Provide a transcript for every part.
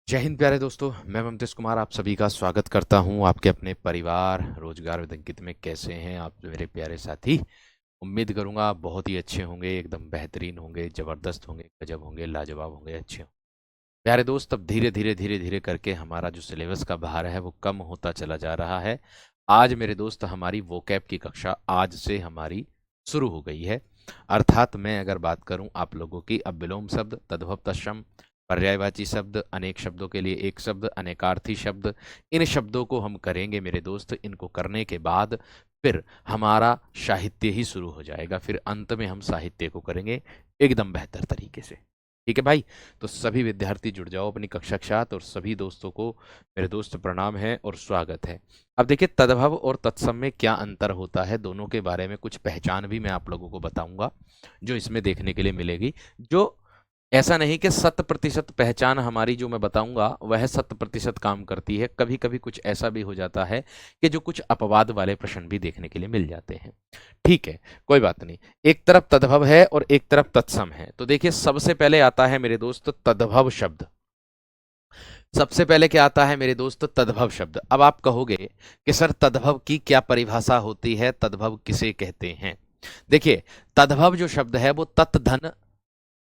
जय हिंद प्यारे दोस्तों। मैं ममतेश कुमार आप सभी का स्वागत करता हूं आपके अपने परिवार रोजगार विद अंकित में। कैसे हैं आप मेरे प्यारे साथी? उम्मीद करूंगा आप बहुत ही अच्छे होंगे, एकदम बेहतरीन होंगे, जबरदस्त होंगे, गजब होंगे, लाजवाब होंगे, अच्छे होंगे। प्यारे दोस्त, अब धीरे धीरे धीरे धीरे करके हमारा जो सिलेबस का भार है वो कम होता चला जा रहा है। आज मेरे दोस्त हमारी वोकैब की कक्षा आज से हमारी शुरू हो गई है। अर्थात मैं अगर बात करूं आप लोगों की, अब विलोम शब्द, तद्भव तत्सम, पर्यायवाची शब्द, अनेक शब्दों के लिए एक शब्द, अनेकार्थी शब्द, इन शब्दों को हम करेंगे मेरे दोस्त। इनको करने के बाद फिर हमारा साहित्य ही शुरू हो जाएगा। फिर अंत में हम साहित्य को करेंगे एकदम बेहतर तरीके से। ठीक है भाई? तो सभी विद्यार्थी जुड़ जाओ अपनी कक्षा के साथ, और सभी दोस्तों को मेरे दोस्त प्रणाम है और स्वागत है। अब देखिए, तद्भव और तत्सम में क्या अंतर होता है, दोनों के बारे में कुछ पहचान भी मैं आप लोगों को बताऊंगा जो इसमें देखने के लिए मिलेगी। जो ऐसा नहीं कि 100% पहचान हमारी जो मैं बताऊंगा वह 100% काम करती है। कभी कभी कुछ ऐसा भी हो जाता है कि जो कुछ अपवाद वाले प्रश्न भी देखने के लिए मिल जाते हैं। ठीक है, कोई बात नहीं। एक तरफ तद्भव है और एक तरफ तत्सम है। तो देखिए, सबसे पहले आता है मेरे दोस्त तद्भव शब्द। सबसे पहले क्या आता है मेरे दोस्त? तद्भव शब्द। अब आप कहोगे कि सर तद्भव की क्या परिभाषा होती है, तद्भव किसे कहते हैं? देखिए, तद्भव जो शब्द है वो तत् धन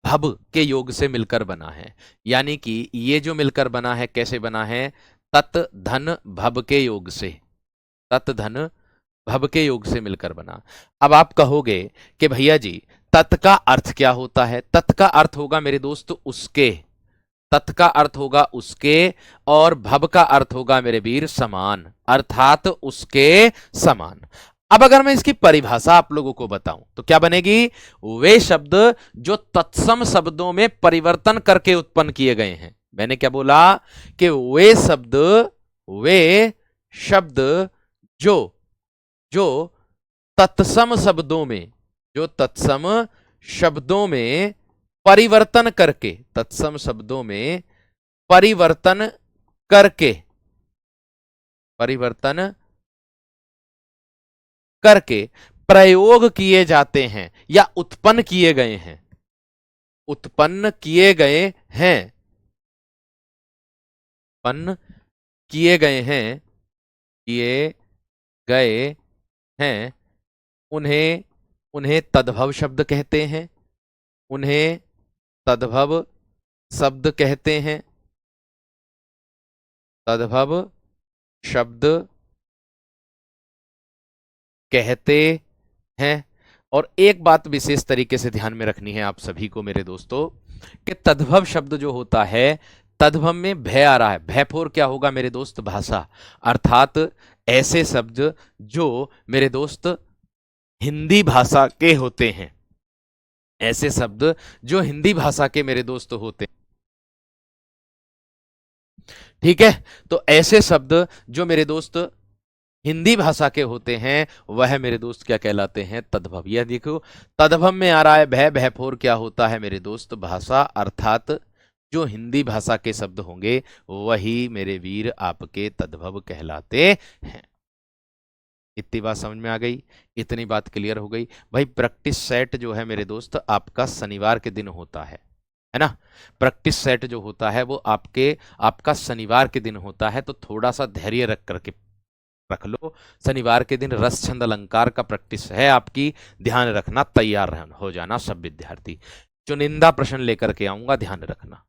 भव के योग से मिलकर बना है। यानी कि ये जो मिलकर बना है, कैसे बना है? तत् धन भव के योग से। तत् धन भव के योग से मिलकर बना। अब आप कहोगे कि भैया जी तत् का अर्थ क्या होता है? तत् का अर्थ होगा मेरे दोस्त उसके। तत् का अर्थ होगा उसके, और भव का अर्थ होगा मेरे वीर समान, अर्थात उसके समान। अब अगर मैं इसकी परिभाषा आप लोगों को बताऊं तो क्या बनेगी? वे शब्द जो तत्सम शब्दों में परिवर्तन करके उत्पन्न किए गए हैं। मैंने क्या बोला? कि वे शब्द जो जो तत्सम शब्दों में, जो तत्सम शब्दों में परिवर्तन करके, तत्सम शब्दों में परिवर्तन करके, परिवर्तन करके प्रयोग किए जाते हैं या उत्पन्न किए गए हैं, उत्पन्न किए गए हैं, उत्पन्न किए गए हैं, किए गए हैं, उन्हें उन्हें तद्भव शब्द कहते हैं। उन्हें तद्भव शब्द कहते हैं। तद्भव शब्द कहते हैं। और एक बात विशेष तरीके से ध्यान में रखनी है आप सभी को मेरे दोस्तों, कि तद्भव शब्द जो होता है, तद्भव में भय आ रहा है। भय फोर क्या होगा मेरे दोस्त? भाषा। अर्थात ऐसे शब्द जो मेरे दोस्त हिंदी भाषा के होते हैं, ऐसे शब्द जो हिंदी भाषा के मेरे दोस्त होते हैं। ठीक है, तो ऐसे शब्द जो मेरे दोस्त हिंदी भाषा के होते हैं वह मेरे दोस्त क्या कहलाते हैं? तद्भव। यह देखो, तद्भव में आ रहा है भय, भय फोर क्या होता है मेरे दोस्त? भाषा। अर्थात जो हिंदी भाषा के शब्द होंगे वही मेरे वीर आपके तद्भव कहलाते हैं। इतनी बात समझ में आ गई? इतनी बात क्लियर हो गई? भाई प्रैक्टिस सेट जो है मेरे दोस्त आपका शनिवार के दिन होता है ना? प्रैक्टिस सेट जो होता है वो आपका शनिवार के दिन होता है। तो थोड़ा सा धैर्य रख लो। शनिवार के दिन रस छंद अलंकार का प्रैक्टिस है आपकी, ध्यान रखना, तैयार हो जाना सब विद्यार्थी। चुनिंदा प्रश्न लेकर के आऊंगा, ध्यान रखना।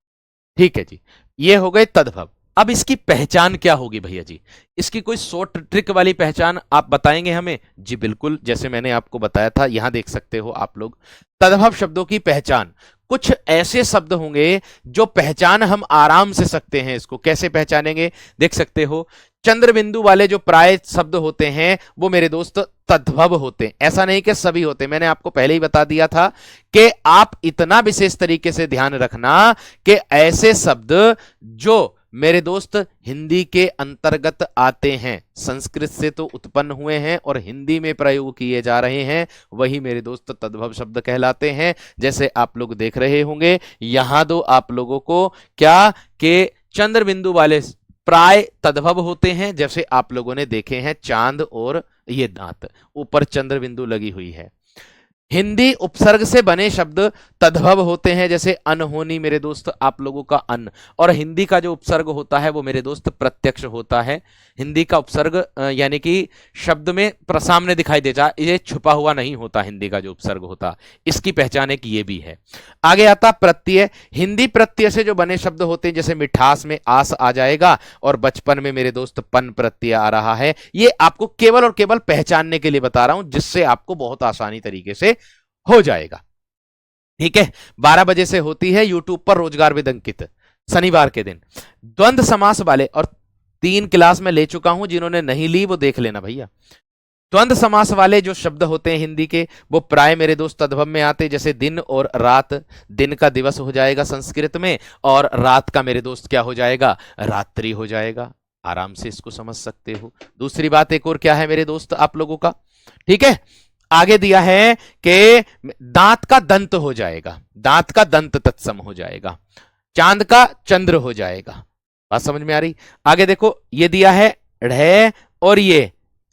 ठीक है जी, ये हो गए तद्भव। अब इसकी पहचान क्या होगी भैया जी? इसकी कोई शॉर्ट ट्रिक वाली पहचान आप बताएंगे हमें? जी बिल्कुल, जैसे मैंने आपको बताया था, यहां देख सकते हो आप लोग तद्भव शब्दों की पहचान। कुछ ऐसे शब्द होंगे जो पहचान हम आराम से सकते हैं। इसको कैसे पहचानेंगे? देख सकते हो, चंद्र बिंदु वाले जो प्राय शब्द होते हैं वो मेरे दोस्त तद्भव होते हैं। ऐसा नहीं कि सभी होते, मैंने आपको पहले ही बता दिया था कि आप इतना विशेष तरीके से ध्यान रखना कि ऐसे शब्द जो मेरे दोस्त हिंदी के अंतर्गत आते हैं, संस्कृत से तो उत्पन्न हुए हैं और हिंदी में प्रयोग किए जा रहे हैं, वही मेरे दोस्त तद्भव शब्द कहलाते हैं। जैसे आप लोग देख रहे होंगे यहां दो आप लोगों को क्या, कि चंद्र बिंदु वाले प्राय तद्भव होते हैं। जैसे आप लोगों ने देखे हैं चांद और ये दांत, ऊपर चंद्र बिंदु लगी हुई है। हिंदी उपसर्ग से बने शब्द तद्भव होते हैं, जैसे अनहोनी मेरे दोस्त आप लोगों का अन, और हिंदी का जो उपसर्ग होता है वो मेरे दोस्त प्रत्यक्ष होता है। हिंदी का उपसर्ग यानी कि शब्द में सामने दिखाई देता, ये छुपा हुआ नहीं होता। हिंदी का जो उपसर्ग होता, इसकी पहचान एक ये भी है। आगे आता प्रत्यय। हिंदी प्रत्यय से जो बने शब्द होते हैं, जैसे मिठास में आस आ जाएगा, और बचपन में मेरे दोस्त पन प्रत्यय आ रहा है। ये आपको केवल और केवल पहचानने के लिए बता रहा हूं, जिससे आपको बहुत आसानी तरीके से हो जाएगा। ठीक है, 12 बजे से होती है यूट्यूब पर रोजगार विद अंकित, शनिवार के दिन। द्वंद्व समास वाले, और 3 क्लास में ले चुका हूं, जिन्होंने नहीं ली वो देख लेना भैया। द्वंद्व समास वाले जो शब्द होते हैं हिंदी के, वो प्राय मेरे दोस्त तद्भव में आते, जैसे दिन और रात। दिन का दिवस हो जाएगा संस्कृत में, और रात का मेरे दोस्त क्या हो जाएगा, रात्रि हो जाएगा। आराम से इसको समझ सकते हो। दूसरी बात एक और क्या है मेरे दोस्त आप लोगों का, ठीक है, आगे दिया है कि दांत का दंत हो जाएगा, दांत का दंत तत्सम हो जाएगा, चांद का चंद्र हो जाएगा। बात समझ में आ रही? आगे देखो, ये दिया है ढ़ और ये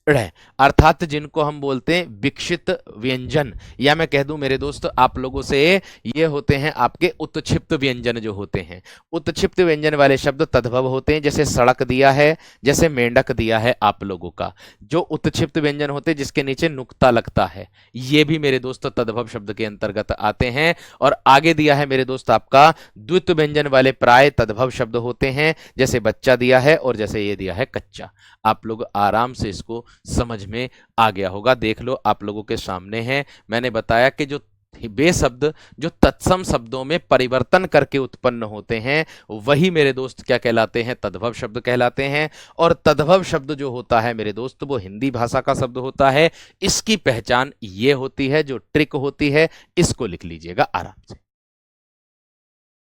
ढ़, अर्थात जिनको हम बोलते हैं विकसित व्यंजन, या मैं कह दूं मेरे दोस्त आप लोगों से, ये होते हैं आपके उत्क्षिप्त व्यंजन जो होते हैं। उत्क्षिप्त व्यंजन वाले शब्द तद्भव होते हैं, जैसे सड़क दिया है, जैसे मेंढक दिया है आप लोगों का। जो उत्क्षिप्त व्यंजन होते हैं जिसके नीचे नुक्ता लगता है, ये भी मेरे दोस्त तद्भव शब्द के अंतर्गत आते हैं। और आगे दिया है मेरे दोस्त आपका द्वित्व व्यंजन वाले प्राय तद्भव शब्द होते हैं, जैसे बच्चा दिया है और जैसे ये दिया है कच्चा। आप लोग आराम से इसको समझ में आ गया होगा। देख लो आप लोगों के सामने है, मैंने बताया कि जो वे शब्द जो तत्सम शब्दों में परिवर्तन करके उत्पन्न होते हैं, वही मेरे दोस्त क्या कहलाते हैं, तद्भव शब्द कहलाते हैं। और तद्भव शब्द जो होता है मेरे दोस्त, वो हिंदी भाषा का शब्द होता है। इसकी पहचान ये होती है, जो ट्रिक होती है, इसको लिख लीजिएगा आराम से,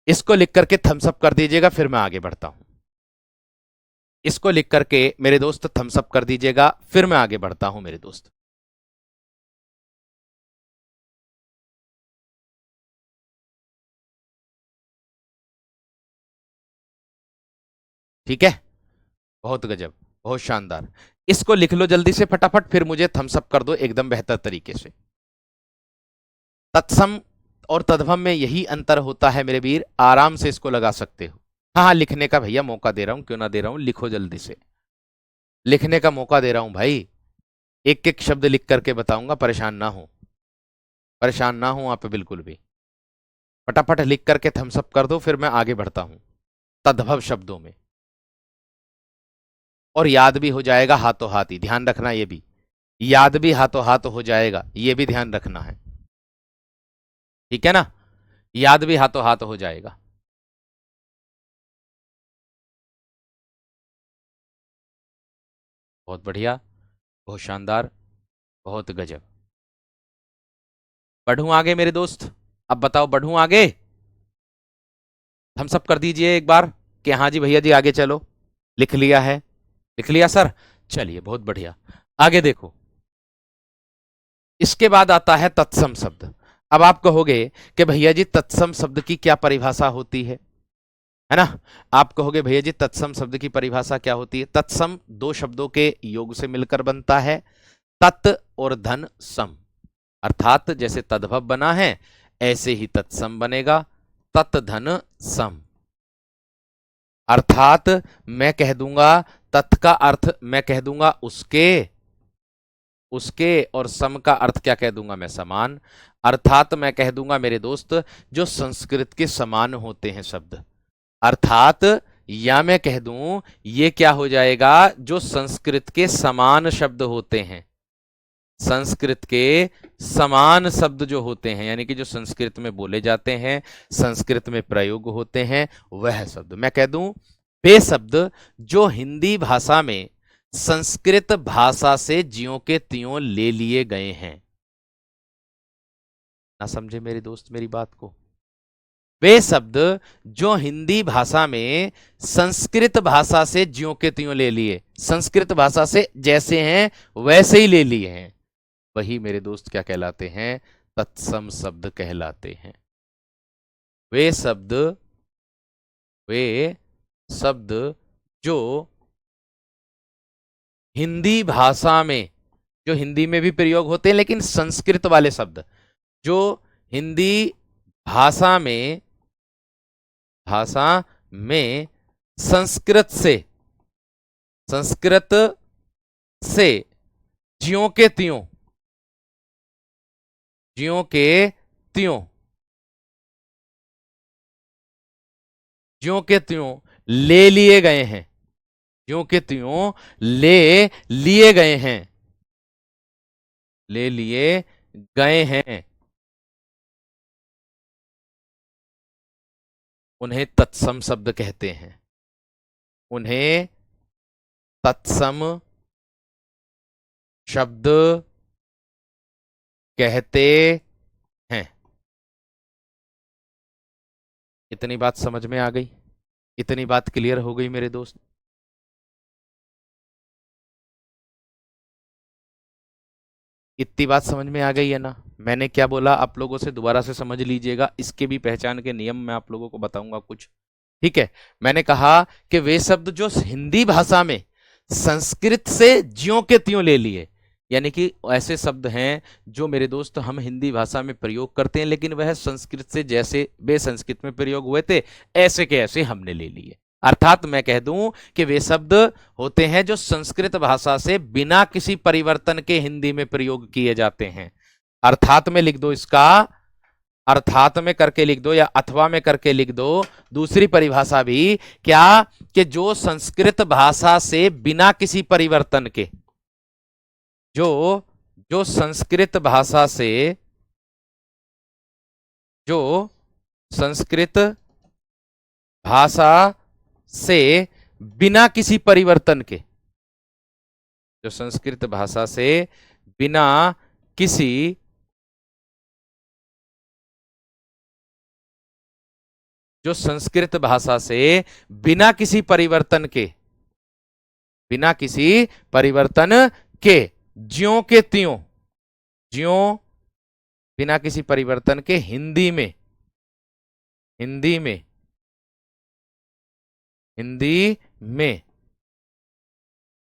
इसको लिख करके थम्स अप कर दीजिएगा, फिर मैं आगे बढ़ता हूं। इसको लिख करके मेरे दोस्त थम्स अप कर दीजिएगा, फिर मैं आगे बढ़ता हूं मेरे दोस्त। ठीक है, बहुत गजब, बहुत शानदार। इसको लिख लो जल्दी से फटाफट, फिर मुझे थम्स अप कर दो एकदम बेहतर तरीके से। तत्सम और तद्भव में यही अंतर होता है मेरे वीर, आराम से इसको लगा सकते हो। हाँ हाँ, लिखने का भैया मौका दे रहा हूं, क्यों ना दे रहा हूं, लिखो जल्दी से, लिखने का मौका दे रहा हूं भाई। एक एक शब्द लिख करके बताऊंगा, परेशान ना हो, परेशान ना हो आप बिल्कुल भी। फटाफट लिख करके थम्स अप कर दो, फिर मैं आगे बढ़ता हूं तद्भव शब्दों में। और याद भी हो जाएगा हाथों हाथ ही, ध्यान रखना, ये भी याद भी हाथों हाथ हो जाएगा, ये भी ध्यान रखना है, ठीक है ना, याद भी हाथों हाथ हो जाएगा। बहुत बढ़िया, बहुत शानदार, बहुत गजब। बढ़ूं आगे मेरे दोस्त, अब बताओ बढ़ूं आगे, थम्स अप कर दीजिए एक बार कि हाँ जी भैया जी आगे चलो। लिख लिया है, लिख लिया सर, चलिए बहुत बढ़िया। आगे देखो, इसके बाद आता है तत्सम शब्द। अब आप कहोगे कि भैया जी तत्सम शब्द की क्या परिभाषा होती है ना? आप कहोगे भैया जी तत्सम शब्द की परिभाषा क्या होती है? तत्सम दो शब्दों के योग से मिलकर बनता है, तत् और धन सम, अर्थात जैसे तद्भव बना है ऐसे ही तत्सम बनेगा, तत् धन सम। अर्थात मैं कह दूंगा, तत् का अर्थ मैं कह दूंगा उसके, उसके, और सम का अर्थ क्या कह दूंगा मैं, समान। अर्थात मैं कह दूंगा मेरे दोस्त जो संस्कृत के समान होते हैं शब्द, अर्थात या मैं कह दूं ये क्या हो जाएगा, जो संस्कृत के समान शब्द होते हैं, संस्कृत के समान शब्द जो होते हैं, यानी कि जो संस्कृत में बोले जाते हैं, संस्कृत में प्रयोग होते हैं, वह शब्द मैं कह दूं, वे शब्द जो हिंदी भाषा में संस्कृत भाषा से ज्यों के त्यों ले लिए गए हैं। ना समझे मेरे दोस्त मेरी बात को? वे शब्द जो हिंदी भाषा में संस्कृत भाषा से ज्यों के त्यों ले लिए, संस्कृत भाषा से जैसे हैं वैसे ही ले लिए हैं, वही मेरे दोस्त क्या कहलाते हैं, तत्सम शब्द कहलाते हैं। वे शब्द, वे शब्द जो हिंदी भाषा में, जो हिंदी में भी प्रयोग होते हैं लेकिन संस्कृत वाले शब्द, जो हिंदी भाषा में संस्कृत से ज्यों के त्यों ले लिए गए हैं, ज्यों के त्यों ले लिए गए हैं, उन्हें तत्सम शब्द कहते हैं। उन्हें तत्सम शब्द कहते हैं। इतनी बात समझ में आ गई? इतनी बात क्लियर हो गई मेरे दोस्त? इतनी बात समझ में आ गई है ना? मैंने क्या बोला आप लोगों से दोबारा से समझ लीजिएगा, इसके भी पहचान के नियम मैं आप लोगों को बताऊंगा कुछ। ठीक है, मैंने कहा कि वे शब्द जो हिंदी भाषा में संस्कृत से ज्यों के त्यों ले लिए, यानी कि ऐसे शब्द हैं जो मेरे दोस्त हम हिंदी भाषा में प्रयोग करते हैं, लेकिन वह संस्कृत से जैसे वे संस्कृत में प्रयोग हुए थे ऐसे के ऐसे हमने ले लिए। अर्थात मैं कह दूं कि वे शब्द होते हैं जो संस्कृत भाषा से बिना किसी परिवर्तन के हिंदी में प्रयोग किए जाते हैं। अर्थात में लिख दो इसका, अर्थात में करके लिख दो या अथवा में करके लिख दो। दूसरी परिभाषा भी क्या, कि जो संस्कृत भाषा से बिना किसी परिवर्तन के, जो संस्कृत भाषा से, जो संस्कृत भाषा से बिना किसी परिवर्तन के, जो संस्कृत भाषा से बिना किसी जो संस्कृत भाषा से बिना किसी परिवर्तन के, बिना किसी परिवर्तन के ज्यों के त्यों, ज्यों बिना किसी परिवर्तन के हिंदी में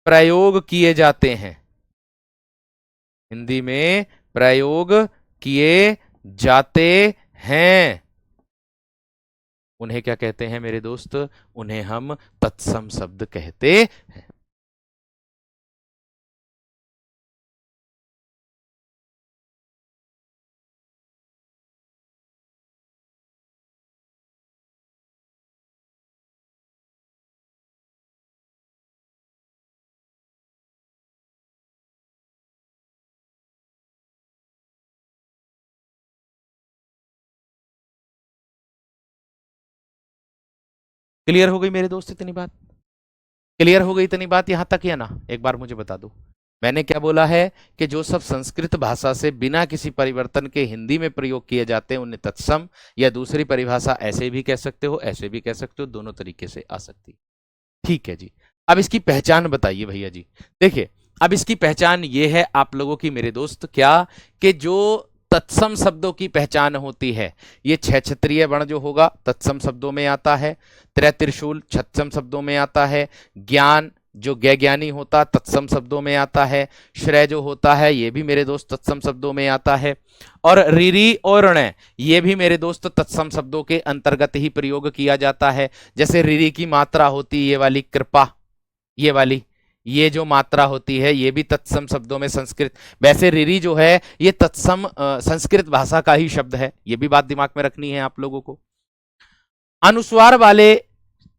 प्रयोग किए जाते हैं, हिंदी में प्रयोग किए जाते हैं, उन्हें क्या कहते हैं मेरे दोस्त? उन्हें हम तत्सम शब्द कहते हैं। क्लियर हो गई मेरे दोस्त इतनी बात? क्लियर हो गई इतनी बात यहां तक या ना? एक बार मुझे बता दो, मैंने क्या बोला है कि जो सब संस्कृत भाषा से बिना किसी परिवर्तन के हिंदी में प्रयोग किए जाते हैं उन्हें तत्सम, या दूसरी परिभाषा ऐसे भी कह सकते हो, ऐसे भी कह सकते हो, दोनों तरीके से आ सकती। ठीक है जी, अब इसकी पहचान बताइए भैया जी। देखिए, अब इसकी पहचान ये है आप लोगों की मेरे दोस्त, क्या कि जो तत्सम शब्दों की पहचान होती है, ये छह क्षत्रिय वर्ण जो होगा तत्सम शब्दों में आता है, त्रय त्रिशूल छत्सम शब्दों में आता है, ज्ञान जो ज्ञानी होता तत्सम शब्दों में आता है, श्रेय जो होता है ये भी मेरे दोस्त तत्सम शब्दों में आता है, और रिरी और ऋण ये भी मेरे दोस्त तत्सम शब्दों के अंतर्गत ही प्रयोग किया जाता है। जैसे रिरी की मात्रा होती ये वाली कृपा, ये वाली, ये जो मात्रा होती है ये भी तत्सम शब्दों में संस्कृत, वैसे रिरी जो है ये तत्सम संस्कृत भाषा का ही शब्द है, ये भी बात दिमाग में रखनी है आप लोगों को। अनुस्वार वाले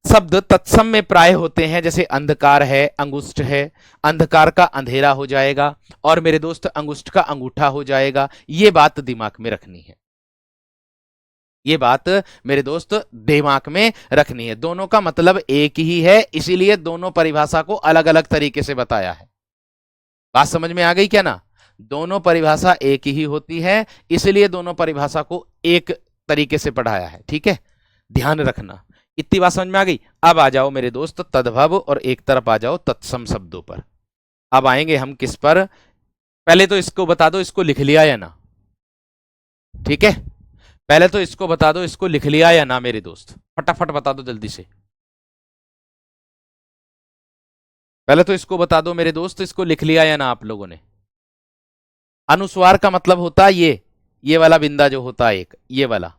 शब्द तत्सम में प्राय होते हैं, जैसे अंधकार है, अंगुष्ठ है, अंधकार का अंधेरा हो जाएगा और मेरे दोस्त अंगुष्ठ का अंगूठा हो जाएगा, ये बात दिमाग में रखनी है, ये बात मेरे दोस्त दिमाग में रखनी है। दोनों का मतलब एक ही है, इसीलिए दोनों परिभाषा को अलग अलग तरीके से बताया है। बात समझ में आ गई क्या ना? दोनों परिभाषा एक ही होती है, इसलिए दोनों परिभाषा को एक तरीके से पढ़ाया है। ठीक है, ध्यान रखना। इतनी बात समझ में आ गई? अब आ जाओ मेरे दोस्त तद्भव और एक तरफ आ जाओ तत्सम शब्दों पर। अब आएंगे हम किस पर? पहले तो इसको बता दो, इसको लिख लिया या ना? ठीक है, पहले तो इसको बता दो, इसको लिख लिया या ना मेरे दोस्त? फटाफट बता दो जल्दी से। पहले तो इसको बता दो मेरे दोस्त, इसको लिख लिया या ना आप लोगों ने? अनुस्वार का मतलब होता है ये वाला बिंदा जो होता है एक, ये वाला।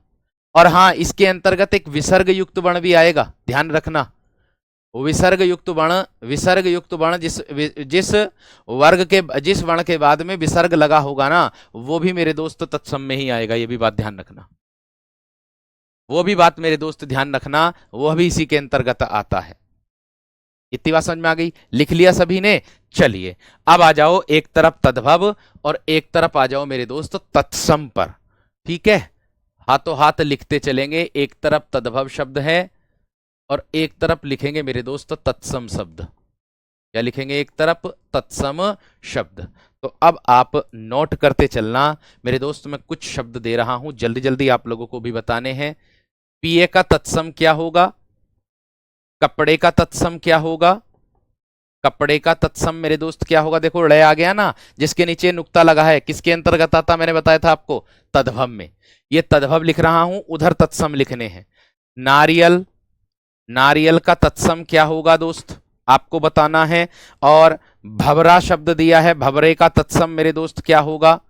और हाँ, इसके अंतर्गत एक विसर्ग युक्त वर्ण भी आएगा, ध्यान रखना। विसर्ग युक्त वर्ण जिस वर्ग के, जिस वर्ण के बाद में विसर्ग लगा होगा ना, वो भी मेरे दोस्त तत्सम में ही आएगा। ये भी बात ध्यान रखना, वो भी बात मेरे दोस्त ध्यान रखना, वो भी इसी के अंतर्गत आता है। इतनी बात समझ में आ गई? लिख लिया सभी ने? चलिए अब आ जाओ एक तरफ तद्भव और एक तरफ आ जाओ मेरे दोस्त तत्सम पर। ठीक है, हाथों हाथ लिखते चलेंगे। एक तरफ तद्भव शब्द है और एक तरफ लिखेंगे मेरे दोस्त तत्सम शब्द। क्या लिखेंगे? एक तरफ तत्सम शब्द। तो अब आप नोट करते चलना मेरे दोस्त। मैं कुछ शब्द दे रहा हूं, जल्दी जल्दी आप लोगों को भी बताने हैं। पिए का तत्सम क्या होगा? कपड़े का तत्सम क्या होगा? कपड़े का तत्सम मेरे दोस्त क्या होगा? देखो ड़ आ गया ना, जिसके नीचे नुक्ता लगा है, किसके अंतर्गत आता? मैंने बताया था आपको, तद्भव में। ये तद्भव लिख रहा हूं, उधर तत्सम लिखने हैं। नारियल, नारियल का तत्सम क्या होगा दोस्त? आपको बताना है। और भवरा शब्द दिया है, भवरे का तत्सम मेरे दोस्त क्या होगा?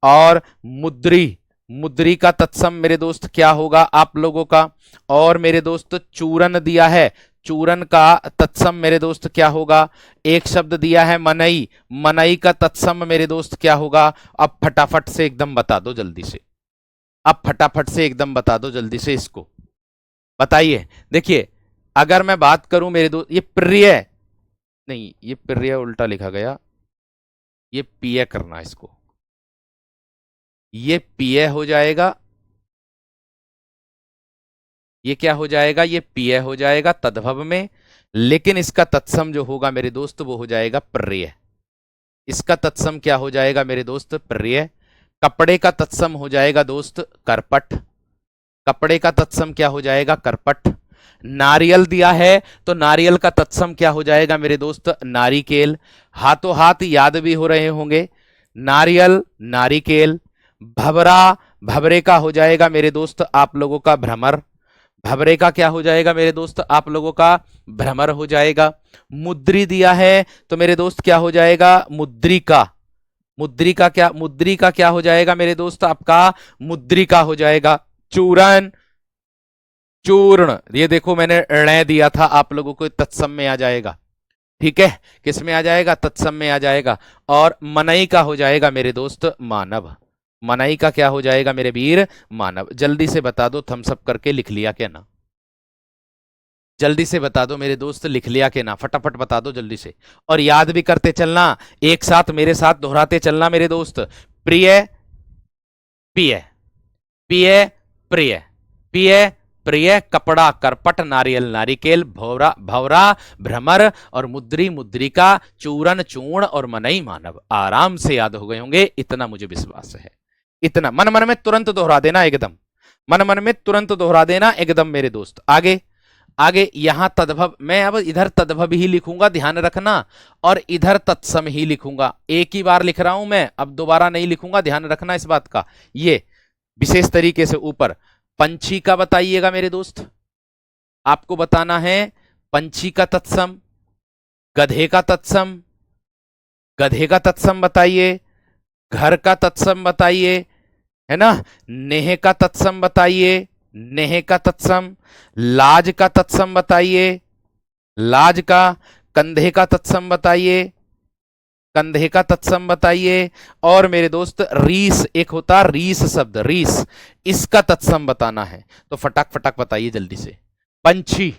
और मुद्री, मुद्री का तत्सम मेरे दोस्त क्या होगा आप लोगों का? और मेरे दोस्त चूरन दिया है, चूरन का तत्सम मेरे दोस्त क्या होगा? एक शब्द दिया है मनई, मनई का तत्सम मेरे दोस्त क्या होगा? अब फटाफट से एकदम बता दो जल्दी से, अब फटाफट से एकदम बता दो जल्दी से, इसको बताइए। देखिए अगर मैं बात करूं मेरे दोस्त, ये प्रिय नहीं, ये प्रिय उल्टा लिखा गया, ये पिय करना इसको, ये पिय हो जाएगा। ये क्या हो जाएगा? ये पिय हो जाएगा तद्भव में। लेकिन इसका तत्सम जो होगा मेरे दोस्त वो हो जाएगा प्रिय। इसका तत्सम क्या हो जाएगा मेरे दोस्त? प्रिय। कपड़े का तत्सम हो जाएगा दोस्त करपट। कपड़े का तत्सम क्या हो जाएगा? करपट। नारियल दिया है तो नारियल का तत्सम क्या हो जाएगा मेरे दोस्त? नारिकेल। हाथों हाथ याद भी हो रहे होंगे, नारियल नारिकेल। भवरा, भवरे का हो जाएगा मेरे दोस्त आप लोगों का भ्रमर। भवरे का क्या हो जाएगा मेरे दोस्त? आप लोगों का भ्रमर हो जाएगा। मुद्री दिया है तो मेरे दोस्त क्या हो जाएगा? मुद्रिका। मुद्री का क्या, मुद्री का क्या हो जाएगा मेरे दोस्त? आपका मुद्रिका हो जाएगा। चूरन, चूर्ण, ये देखो मैंने ण दिया था आप लोगों को, तत्सम में आ जाएगा। ठीक है, किस में आ जाएगा? तत्सम में आ जाएगा। और मनई का हो जाएगा मेरे दोस्त मानव। मनई का क्या हो जाएगा मेरे वीर? मानव। जल्दी से बता दो, थम्स अप करके लिख लिया क्या ना? जल्दी से बता दो मेरे दोस्त, लिख लिया के ना? फटाफट बता दो जल्दी से। और याद भी करते चलना, एक साथ मेरे साथ दोहराते चलना मेरे दोस्त। प्रिय, पिय, पिय, प्रिय, पिय, प्रिय। कपड़ा करपट, नारियल नारिकेल, भौरा भौरा, भ्रमर और मुद्री मुद्रिका, चूरन चूर्ण और मनई मानव। आराम से याद हो गए होंगे, इतना मुझे विश्वास है। इतना मन मन में तुरंत दोहरा देना एकदम, मन मन में तुरंत दोहरा देना एकदम मेरे दोस्त। आगे आगे यहां तद्भव, मैं अब इधर तद्भव ही लिखूंगा, ध्यान रखना। और इधर तत्सम ही लिखूंगा, एक ही बार लिख रहा हूं मैं, अब दोबारा नहीं लिखूंगा, ध्यान रखना इस बात का। ये विशेष तरीके से ऊपर पंछी का बताइएगा मेरे दोस्त, आपको बताना है पंछी का तत्सम। गधे का तत्सम, गधे का तत्सम बताइए। घर का तत्सम बताइए, है ना। नेह का तत्सम बताइए, नेह का तत्सम। लाज का तत्सम बताइए, लाज का। कंधे का तत्सम बताइए, कंधे का तत्सम बताइए। और मेरे दोस्त रीस, एक होता रीस शब्द, रीस, इसका तत्सम बताना है। तो फटाक फटाक बताइए जल्दी से। पंछी,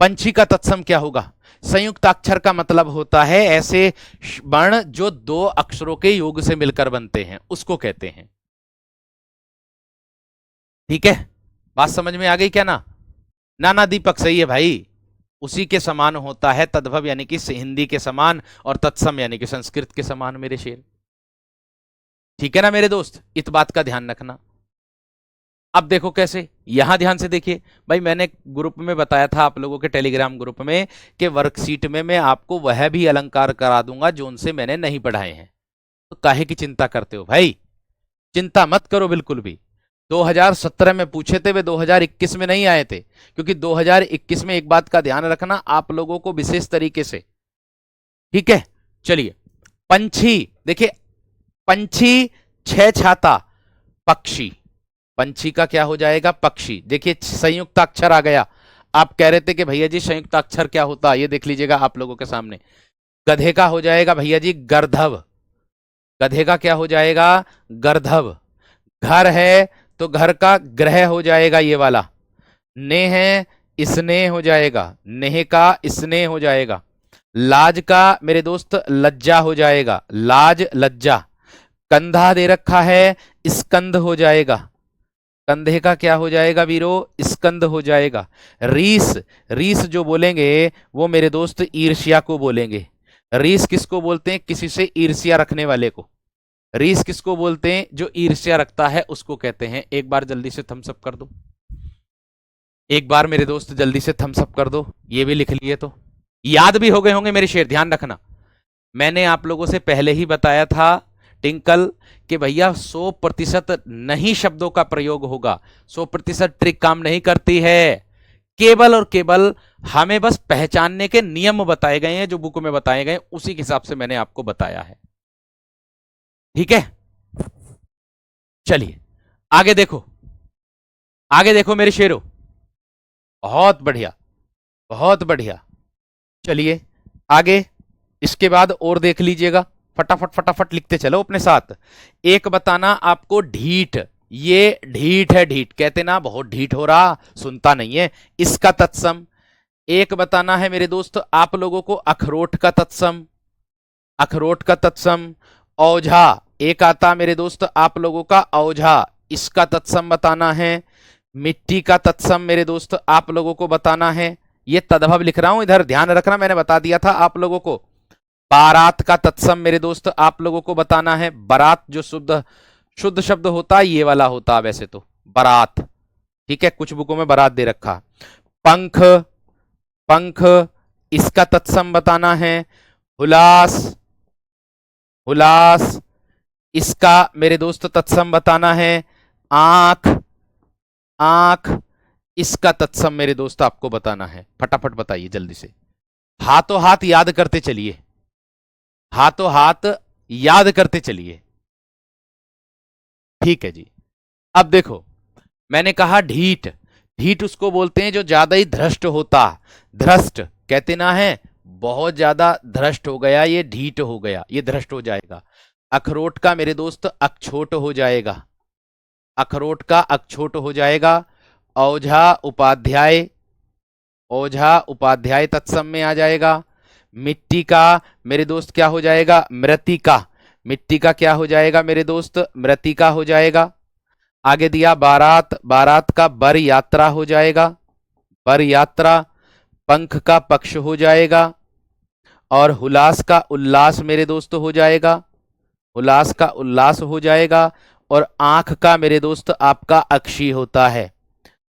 पंछी का तत्सम क्या होगा? संयुक्त अक्षर का मतलब होता है ऐसे वर्ण जो दो अक्षरों के योग से मिलकर बनते हैं, उसको कहते हैं। ठीक है, बात समझ में आ गई क्या ना? ना दीपक, सही है भाई, उसी के समान होता है तद्भव, यानी कि हिंदी के समान, और तत्सम यानी कि संस्कृत के समान मेरे शेर। ठीक है ना मेरे दोस्त, इस बात का ध्यान रखना। अब देखो कैसे, यहां ध्यान से देखिए भाई, मैंने ग्रुप में बताया था आप लोगों के टेलीग्राम ग्रुप में कि वर्कशीट में मैं आपको वह भी अलंकार करा दूंगा जो उनसे मैंने नहीं पढ़ाए हैं। तो काहे की चिंता करते हो भाई? चिंता मत करो बिल्कुल भी। 2017 में पूछे थे, वे 2021 में नहीं आए थे, क्योंकि 2021 में एक बात का ध्यान रखना आप लोगों को विशेष तरीके से। ठीक है, चलिए। पंछी, देखिए पंछी, छह छाता, पक्षी। पंछी का क्या हो जाएगा? पक्षी। देखिए संयुक्त अक्षर आ गया। आप कह रहे थे कि भैया जी संयुक्त अक्षर क्या होता है, ये देख लीजिएगा आप लोगों के सामने। गधे का हो जाएगा भैया जी गर्धव। गधे का क्या हो जाएगा? गर्धव। घर है तो घर का ग्रह हो जाएगा ये वाला। ने है स्नेह हो जाएगा, नेह का स्नेह हो जाएगा। लाज का मेरे दोस्त लज्जा हो जाएगा, लाज लज्जा। कंधा दे रखा है, स्कंद हो जाएगा। कंधे का क्या हो जाएगा वीरो? स्कंद हो जाएगा। रीस, रीस जो बोलेंगे वो मेरे दोस्त ईर्ष्या को बोलेंगे। रीस किसको बोलते हैं? किसी से ईर्ष्या रखने वाले को। रीस किसको बोलते हैं? जो ईर्ष्या रखता है उसको कहते हैं। एक बार जल्दी से थम्स अप कर दो, एक बार मेरे दोस्त जल्दी से थम्स अप कर दो। ये भी लिख लिए तो याद भी हो गए होंगे मेरे शेर। ध्यान रखना, मैंने आप लोगों से पहले ही बताया था टिंकल कि भैया 100% नहीं शब्दों का प्रयोग होगा। 100% ट्रिक काम नहीं करती है। केवल और केवल हमें बस पहचानने के नियम बताए गए हैं, जो बुक में बताए गए, उसी के हिसाब से मैंने आपको बताया है। ठीक है, चलिए आगे देखो, आगे देखो मेरे शेरों। बहुत बढ़िया, बहुत बढ़िया। चलिए आगे, इसके बाद और देख लीजिएगा। फटाफट फटाफट लिखते चलो अपने साथ। एक बताना आपको ढीठ। ये ढीठ है, ढीठ कहते ना, बहुत ढीठ हो रहा, सुनता नहीं है, इसका तत्सम। एक बताना है मेरे दोस्त आप लोगों को अखरोट का तत्सम, अखरोट का तत्सम। औझा एक आता मेरे दोस्त आप लोगों का औझा, इसका तत्सम बताना है। मिट्टी का तत्सम मेरे दोस्त आप लोगों को बताना है। ये तद्भव लिख रहा हूं, इधर ध्यान रखना, मैंने बता दिया था आप लोगों को। बारात का तत्सम मेरे दोस्त आप लोगों को बताना है। बारात जो शुद्ध शुद्ध शब्द होता है ये वाला होता है वैसे तो, बारात। ठीक है, कुछ बुकों में बारात दे रखा। पंख, पंख इसका तत्सम बताना है। हुलास, हुलास इसका मेरे दोस्त तत्सम बताना है। आंख, आंख इसका तत्सम मेरे दोस्त आपको बताना है। फटाफट बताइए जल्दी से, हाथों हाथ याद करते चलिए, हाथों हाथ याद करते चलिए। ठीक है जी। अब देखो, मैंने कहा ढीठ, ढीठ उसको बोलते हैं जो ज्यादा ही धृष्ट होता। धृष्ट कहते ना है, बहुत ज्यादा धृष्ट हो गया, ये ढीठ हो गया, ये धृष्ट हो जाएगा। अखरोट का मेरे दोस्त अक्षोट हो जाएगा, अखरोट का अक्षोट हो जाएगा। औझा उपाध्याय, ओझा उपाध्याय तत्सम में आ जाएगा। मिट्टी का मेरे दोस्त क्या हो जाएगा? मृतिका, मिट्टी का क्या हो जाएगा मेरे दोस्त? मृतिका हो जाएगा। आगे दिया बारात, बारात का बर यात्रा हो जाएगा, बर यात्रा। पंख का पक्ष हो जाएगा। और हुलास का उल्लास मेरे दोस्त हो जाएगा, उल्लास का उल्लास हो जाएगा। और आंख का मेरे दोस्त आपका अक्षी होता है,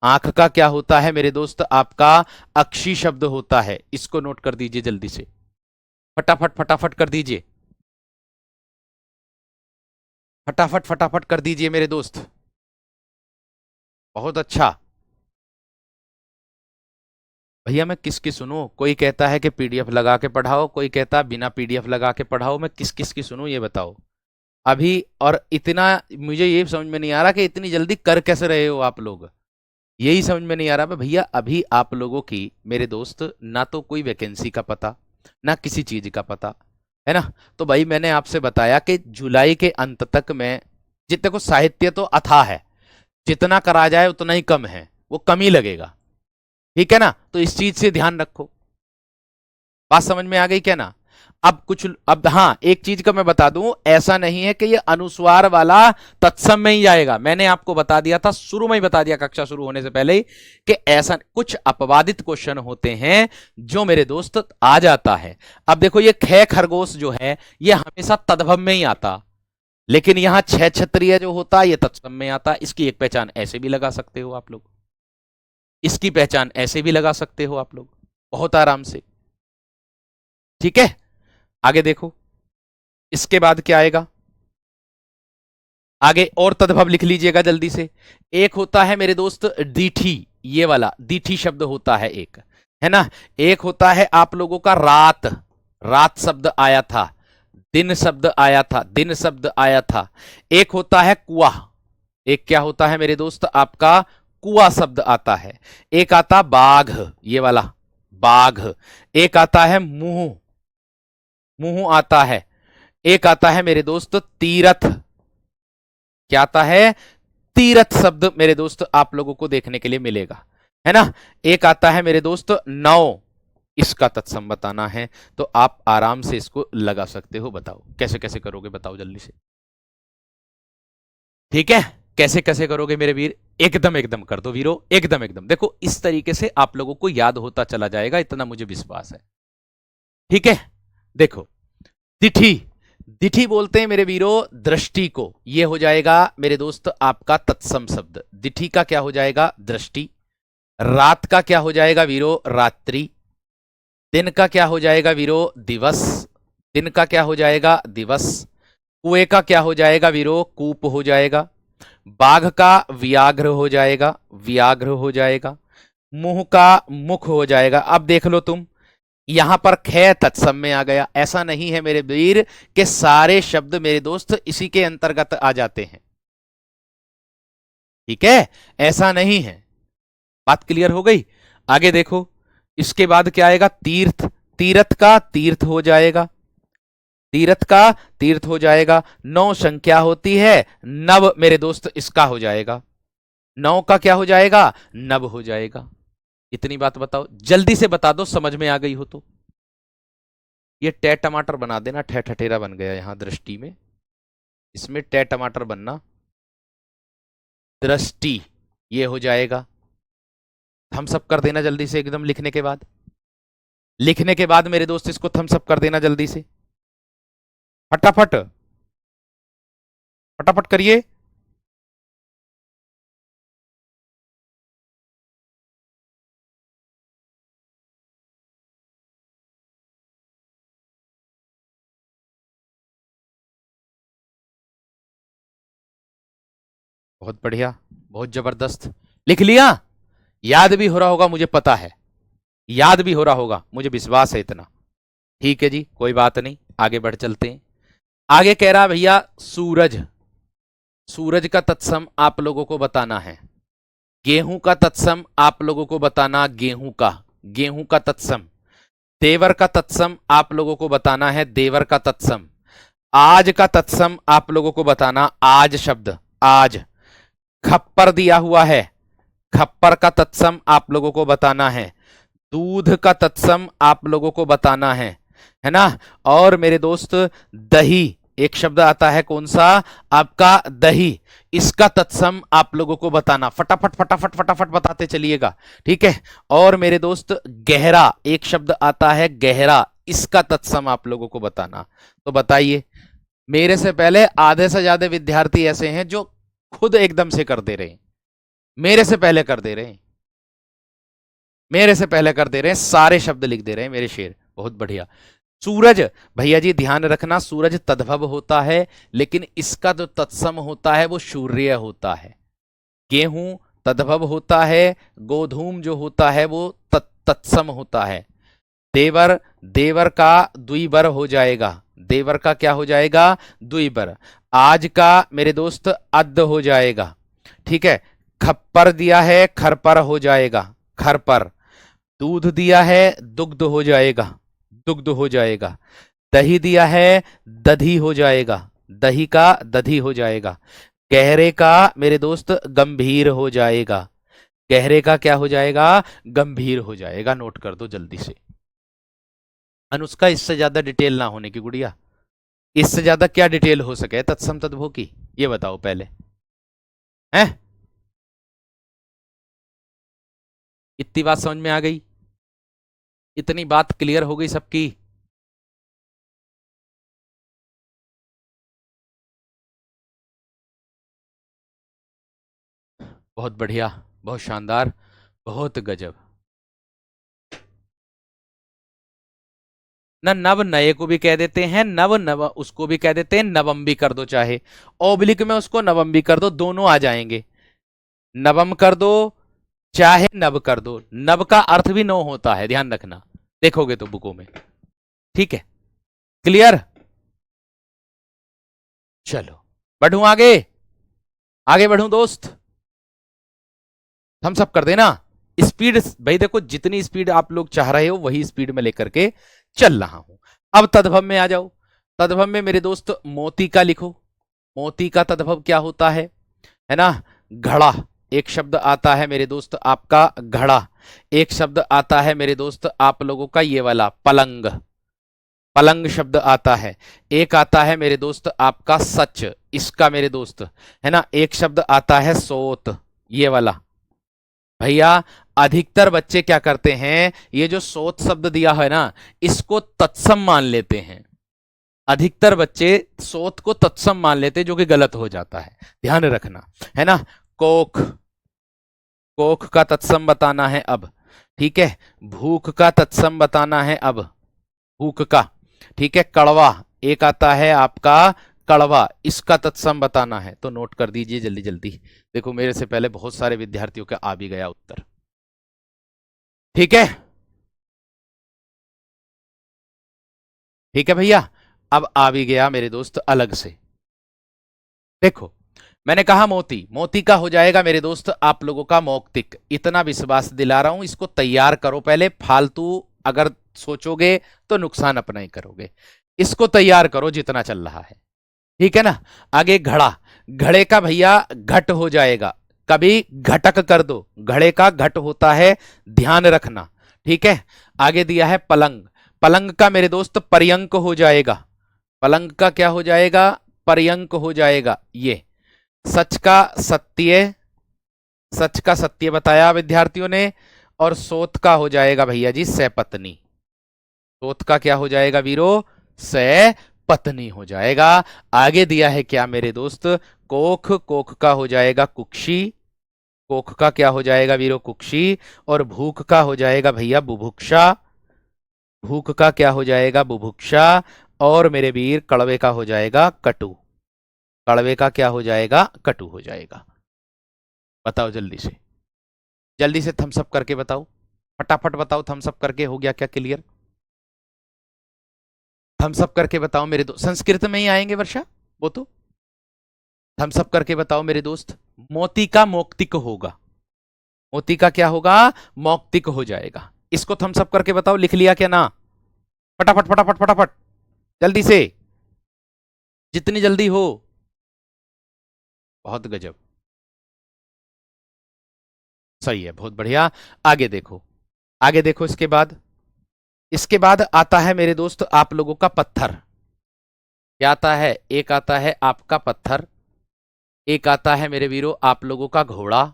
आंख का क्या होता है मेरे दोस्त? आपका अक्षी शब्द होता है। इसको नोट कर दीजिए जल्दी से, फटाफट फटाफट कर दीजिए, फटाफट फटाफट कर दीजिए मेरे दोस्त। बहुत अच्छा भैया, मैं किसकी सुनूं? कोई कहता है कि पीडीएफ लगा के पढ़ाओ, कोई कहता है बिना पीडीएफ लगा के पढ़ाओ। मैं किस किस की सुनूं ये बताओ अभी। और इतना मुझे ये समझ में नहीं आ रहा कि इतनी जल्दी कर कैसे रहे हो आप लोग, यही समझ में नहीं आ रहा भैया। अभी आप लोगों की मेरे दोस्त ना तो कोई वैकेंसी का पता, ना किसी चीज का पता है ना। तो भाई मैंने आपसे बताया कि जुलाई के अंत तक मैं, जितने को साहित्य तो अथाह है, जितना करा जाए उतना ही कम है, वो कम ही लगेगा। ठीक है ना, तो इस चीज से ध्यान रखो। बात समझ में आ गई क्या ना? अब कुछ, अब हाँ एक चीज का मैं बता दूं, ऐसा नहीं है कि ये अनुस्वार वाला तत्सम में ही आएगा। मैंने आपको बता दिया था, शुरू में ही बता दिया कक्षा शुरू होने से पहले ही, कि ऐसा कुछ अपवादित क्वेश्चन होते हैं जो मेरे दोस्त आ जाता है। अब देखो ये खे खरगोश जो है ये हमेशा तद्भव में ही आता, लेकिन यहां छह क्षत्रिय जो होता है ये तत्सम में आता। इसकी एक पहचान ऐसे भी लगा सकते हो आप लोग, इसकी पहचान ऐसे भी लगा सकते हो आप लोग बहुत आराम से। ठीक है, आगे देखो, इसके बाद क्या आएगा आगे, और तद्भव लिख लीजिएगा जल्दी से। एक होता है मेरे दोस्त दीठी, ये वाला दीठी शब्द होता है एक, है ना। एक होता है आप लोगों का रात, रात शब्द आया था, दिन शब्द आया था, दिन शब्द आया था। एक होता है कुआ, एक क्या होता है मेरे दोस्त आपका कुआ शब्द आता है, एक आता बाघ, ये वाला बाघ, एक आता है मुंह, मुंह आता है, एक आता है मेरे दोस्त तीरथ, क्या आता है, तीरथ शब्द मेरे दोस्त आप लोगों को देखने के लिए मिलेगा, है ना। एक आता है मेरे दोस्त नौ, इसका तत्सम बताना है, तो आप आराम से इसको लगा सकते हो। बताओ कैसे कैसे करोगे, बताओ जल्दी से। ठीक है, कैसे कैसे करोगे मेरे वीर, एकदम एकदम कर दो वीरो, एकदम एकदम। देखो इस तरीके से आप लोगों को याद होता चला जाएगा, इतना मुझे विश्वास है। ठीक है, देखो तिथि, तिथि बोलते हैं मेरे वीरो दृष्टि को, ये हो जाएगा मेरे दोस्त आपका तत्सम शब्द। तिथि का क्या हो जाएगा, दृष्टि। रात का क्या हो जाएगा वीरो, रात्रि। दिन का क्या हो जाएगा वीरो, दिवस। दिन का क्या हो जाएगा, दिवस। कुएं का क्या हो जाएगा वीरो, कूप हो जाएगा। बाघ का व्याघ्र हो जाएगा, व्याघ्र हो जाएगा। मुंह का मुख हो जाएगा। अब देख लो तुम, यहां पर ख तत्सम में आ गया। ऐसा नहीं है मेरे वीर कि सारे शब्द मेरे दोस्त इसी के अंतर्गत आ जाते हैं, ठीक है, ऐसा नहीं है। बात क्लियर हो गई। आगे देखो, इसके बाद क्या आएगा, तीर्थ, तीर्थ का तीर्थ हो जाएगा, तीर्थ का तीर्थ हो जाएगा। नौ संख्या होती है, नव मेरे दोस्त इसका हो जाएगा, नौ का क्या हो जाएगा, नव हो जाएगा। इतनी बात बताओ, जल्दी से बता दो, समझ में आ गई हो तो। ये टे टमाटर बना देना, ठे ठठेरा बन गया यहां दृष्टि में, इसमें टे टमाटर बनना, दृष्टि, ये हो जाएगा। थम्स अप कर देना जल्दी से एकदम, लिखने के बाद, लिखने के बाद मेरे दोस्त इसको थम्स अप कर देना जल्दी से, फटाफट फटाफट करिए। बहुत बढ़िया, बहुत जबरदस्त, लिख लिया। याद भी हो रहा होगा मुझे पता है, याद भी हो रहा होगा मुझे विश्वास है इतना। ठीक है जी, कोई बात नहीं, आगे बढ़ चलते हैं। आगे कह रहा भैया सूरज, सूरज का तत्सम आप लोगों को बताना है। गेहूं का तत्सम आप लोगों को बताना, गेहूं का, गेहूं का तत्सम। देवर का तत्सम आप लोगों को बताना है, देवर का तत्सम। आज का तत्सम आप लोगों को बताना, आज शब्द, आज। खप्पर दिया हुआ है, खप्पर का तत्सम आप लोगों को बताना है। दूध का तत्सम आप लोगों को बताना है ना। और मेरे दोस्त दही, एक शब्द आता है कौन सा, आपका दही, इसका तत्सम आप लोगों को बताना। फटाफट फटाफट फटाफट बताते चलिएगा, ठीक है। और मेरे दोस्त गहरा, एक शब्द आता है गहरा, इसका तत्सम आप लोगों को बताना। तो बताइए, मेरे से पहले आधे से ज्यादा विद्यार्थी ऐसे हैं जो खुद एकदम से कर दे रहे हैं, मेरे से पहले कर दे रहे हैं, मेरे से पहले कर दे रहे हैं, सारे शब्द लिख दे रहे हैं मेरे शेर, बहुत बढ़िया। सूरज, भैया जी ध्यान रखना, सूरज तद्भव होता है, लेकिन इसका जो तत्सम होता है वो सूर्य होता है। गेहूं तद्भव होता है, गोधूम जो होता है वो तत्सम होता है। देवर, देवर का द्विबर हो जाएगा, देवर का क्या हो जाएगा, द्विबर। आज का मेरे दोस्त अद्ध हो जाएगा, ठीक है। खप्पर दिया है, खरपर हो जाएगा, खरपर। दूध दिया है, दुग्ध हो जाएगा, दुग्ध हो जाएगा। दही दिया है, दधी हो जाएगा, दही का दधी हो जाएगा। गहरे का मेरे दोस्त गंभीर हो जाएगा, गहरे का क्या हो जाएगा, गंभीर हो जाएगा। नोट कर दो जल्दी से। अनुष्का, इससे ज्यादा डिटेल ना होने की गुड़िया, इससे ज्यादा क्या डिटेल हो सके तत्सम तद्भव की, ये बताओ पहले, हैं? इतनी बात समझ में आ गई, इतनी बात क्लियर हो गई सबकी। बहुत बढ़िया, बहुत शानदार, बहुत गजब। ना नव नए को भी कह देते हैं, नव नव उसको भी कह देते हैं, नवम भी कर दो, चाहे ओब्लिक में उसको नवम भी कर दो, दोनों आ जाएंगे। नवम कर दो चाहे नव कर दो, नव का अर्थ भी नो होता है, ध्यान रखना, देखोगे तो बुकों में, ठीक है। क्लियर, चलो बढ़ू आगे। आगे बढ़ूं दोस्त, थम्स अप कर देना। स्पीड भाई देखो, जितनी स्पीड आप लोग चाह रहे हो वही स्पीड में लेकर के चल रहा हूं। अब तद्भव में आ जाओ। तद्भव में मेरे दोस्त मोती का लिखो। मोती का तद्भव क्या होता है ना, घड़ा। एक शब्द आता है मेरे दोस्त आपका घड़ा। एक शब्द आता है मेरे दोस्त आप लोगों का ये वाला पलंग। पलंग शब्द आता है। एक आता है मेरे दोस्त आपका सच, इसका मेरे दोस्त है ना। एक शब्द आता है सोत, ये वाला। भैया अधिकतर बच्चे क्या करते हैं, ये जो सोत शब्द दिया है ना, इसको तत्सम मान लेते हैं। अधिकतर बच्चे सोत को तत्सम मान लेते हैं, जो कि गलत हो जाता है, ध्यान रखना है ना। कोख, कोख का तत्सम बताना है अब, ठीक है। भूख का तत्सम बताना है अब, भूख का, ठीक है। कड़वा, एक आता है आपका कड़वा, इसका तत्सम बताना है, तो नोट कर दीजिए जल्दी जल्दी। देखो मेरे से पहले बहुत सारे विद्यार्थियों का आ भी गया उत्तर, ठीक है। ठीक है भैया, अब आ भी गया मेरे दोस्त अलग से। देखो मैंने कहा मोती, मोती का हो जाएगा मेरे दोस्त आप लोगों का मौक्तिक। इतना विश्वास दिला रहा हूं, इसको तैयार करो पहले, फालतू अगर सोचोगे तो नुकसान अपना ही करोगे। इसको तैयार करो जितना चल रहा है, ठीक है ना। आगे घड़ा, घड़े का भैया घट हो जाएगा, कभी घटक कर दो, घड़े का घट होता है, ध्यान रखना, ठीक है। आगे दिया है पलंग, पलंग का मेरे दोस्त पर्यंक हो जाएगा। पलंग का क्या हो जाएगा, पर्यंक हो जाएगा ये। सच का सत्य, सच का सत्य बताया विद्यार्थियों ने। और सोत का हो जाएगा भैया जी सपत्नी। सोत का क्या हो जाएगा वीरो, सपत्नी हो जाएगा। आगे दिया है क्या मेरे दोस्त, कोख, कोख का हो जाएगा कुक्षी। कोख का क्या हो जाएगा वीरो, कुक्षी। और भूख का हो जाएगा भैया बुभुक्षा। भूख का क्या हो जाएगा, बुभुक्षा। और मेरे वीर कड़वे का हो जाएगा कटु। कड़वे का क्या हो जाएगा, कटु हो जाएगा। बताओ जल्दी से, जल्दी से थम्स अप करके बताओ, फटाफट बताओ, थम्स अप करके हो गया क्या क्लियर। थम्स अप करके बताओ मेरे दोस्त, संस्कृत में ही आएंगे वर्षा वो तो। थम्स अप करके बताओ मेरे दोस्त। मोती का मौक्तिक होगा, मोती का क्या होगा, मौक्तिक हो जाएगा। इसको थम्स अप करके बताओ, लिख लिया क्या ना, फटाफट फटाफट फटाफट, जल्दी से, जितनी जल्दी हो। बहुत गजब, सही है, बहुत बढ़िया। आगे देखो, आगे देखो, इसके बाद, इसके बाद आता है मेरे दोस्त आप लोगों का पत्थर। क्या आता है, एक आता है आपका पत्थर, एक आता है मेरे वीरों आप लोगों का घोड़ा,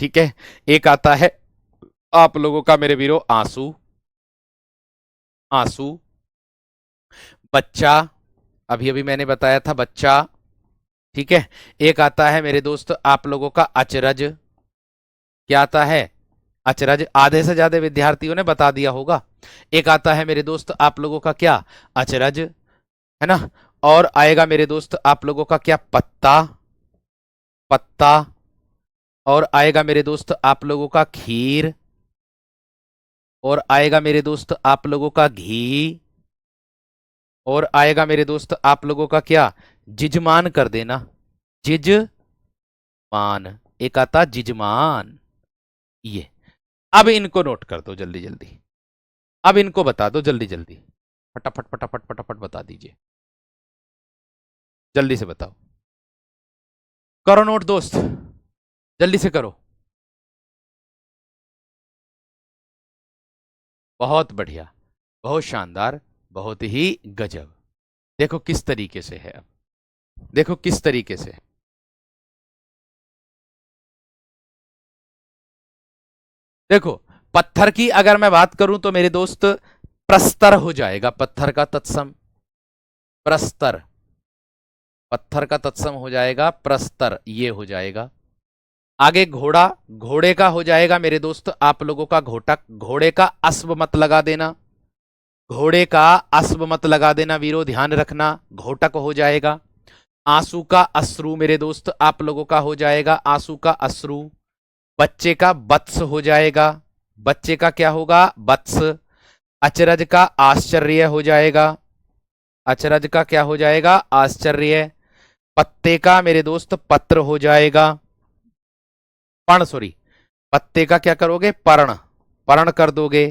ठीक है। एक आता है आप लोगों का मेरे वीरों आंसू, आंसू। बच्चा, अभी अभी मैंने बताया था बच्चा, ठीक है। एक आता है मेरे दोस्त आप लोगों का अचरज। क्या आता है, अचरज। आधे से ज्यादा विद्यार्थियों ने बता दिया होगा। एक आता है मेरे दोस्त आप लोगों का क्या, अचरज, है ना। और आएगा मेरे दोस्त आप लोगों का क्या, पत्ता, पत्ता। और आएगा मेरे दोस्त आप लोगों का खीर। और आएगा मेरे दोस्त आप लोगों का घी। और आएगा मेरे दोस्त आप लोगों का क्या, जिजमान कर देना, जिजमान। एक आता जिजमान, ये। अब इनको नोट कर दो जल्दी जल्दी, अब इनको बता दो जल्दी जल्दी, फटाफट फटाफट फटाफट बता दीजिए, जल्दी से बताओ। करो नोट दोस्त, जल्दी से करो। बहुत बढ़िया, बहुत शानदार, बहुत ही गजब। देखो किस तरीके से है, अब देखो किस तरीके से। देखो पत्थर की अगर मैं बात करूं तो मेरे दोस्त प्रस्तर हो जाएगा, पत्थर का तत्सम प्रस्तर, पत्थर का तत्सम हो जाएगा प्रस्तर, ये हो जाएगा। आगे घोड़ा, घोड़े का हो जाएगा मेरे दोस्त आप लोगों का घोटक। घोड़े का अस्व मत लगा देना, घोड़े का अस्व मत लगा देना वीरो, ध्यान रखना, घोटक हो जाएगा। आंसू का अश्रु मेरे दोस्त आप लोगों का हो जाएगा, आंसू का अश्रु। बच्चे का वत्स हो जाएगा, बच्चे का क्या होगा, वत्स। अचरज का आश्चर्य हो जाएगा, अचरज का क्या हो जाएगा, आश्चर्य। पत्ते का मेरे दोस्त पत्र हो जाएगा, सॉरी, पत्ते का क्या करोगे, पर्ण, पर्ण कर दोगे।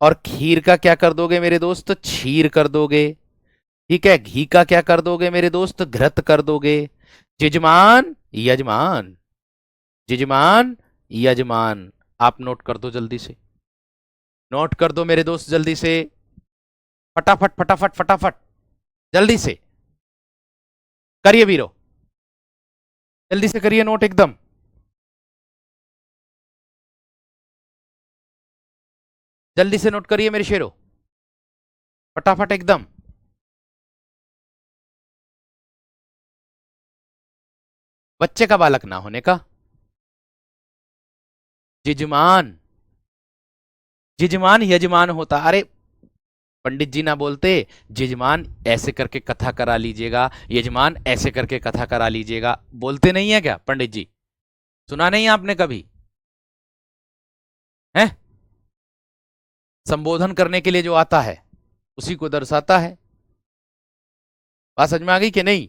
और खीर का क्या कर दोगे मेरे दोस्त, क्षीर कर दोगे। ठीक है, घी का क्या कर दोगे मेरे दोस्त, घृत कर दोगे। यजमान, यजमान, यजमान, यजमान, आप नोट कर दो जल्दी से, नोट कर दो मेरे दोस्त जल्दी से, फटाफट फटाफट फटाफट, जल्दी से करिए वीरो, जल्दी से करिए नोट एकदम। जल्दी से नोट करिए मेरे शेरों, फटाफट एकदम। बच्चे का बालक ना होने का, यजमान, यजमान यजमान होता, अरे पंडित जी ना बोलते, यजमान ऐसे करके कथा करा लीजिएगा, यजमान ऐसे करके कथा करा लीजिएगा, बोलते नहीं है क्या पंडित जी, सुना नहीं आपने कभी है? संबोधन करने के लिए जो आता है उसी को दर्शाता है। बात समझ में आ गई कि नहीं?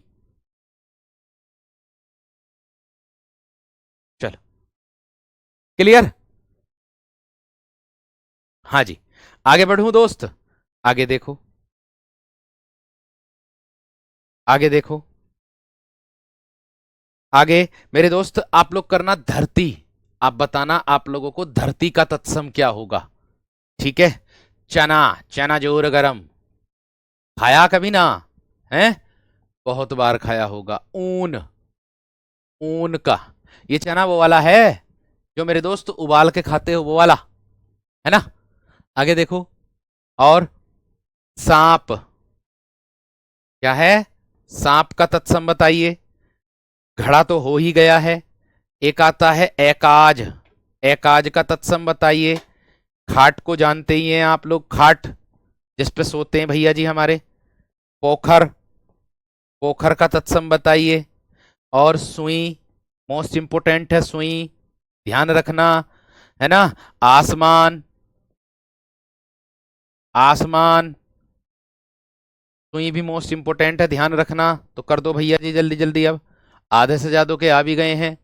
चलो, क्लियर? हाँ जी, आगे बढ़ूं दोस्त, आगे देखो, आगे देखो, आगे मेरे दोस्त आप लोग करना धरती, आप बताना आप लोगों को धरती का तत्सम क्या होगा। ठीक है, चना, चना जोर गरम, खाया कभी ना है? बहुत बार खाया होगा। ऊन, ऊन का, ये चना वो वाला है जो मेरे दोस्त उबाल के खाते हो, वो वाला है ना? आगे देखो, और सांप, क्या है? सांप का तत्सम बताइए। घड़ा तो हो ही गया है, एक आता है एकाज, एकाज का तत्सम बताइए। खाट को जानते ही हैं आप लोग, खाट जिस पे सोते हैं भैया जी हमारे। पोखर, पोखर का तत्सम बताइए। और सुई, मोस्ट इंपोर्टेंट है सुई, ध्यान रखना, है ना? आसमान, आसमान, सुई भी मोस्ट इंपोर्टेंट है, ध्यान रखना। तो कर दो भैया जी जल्दी जल्दी, अब आधे से ज्यादा के आ भी गए हैं,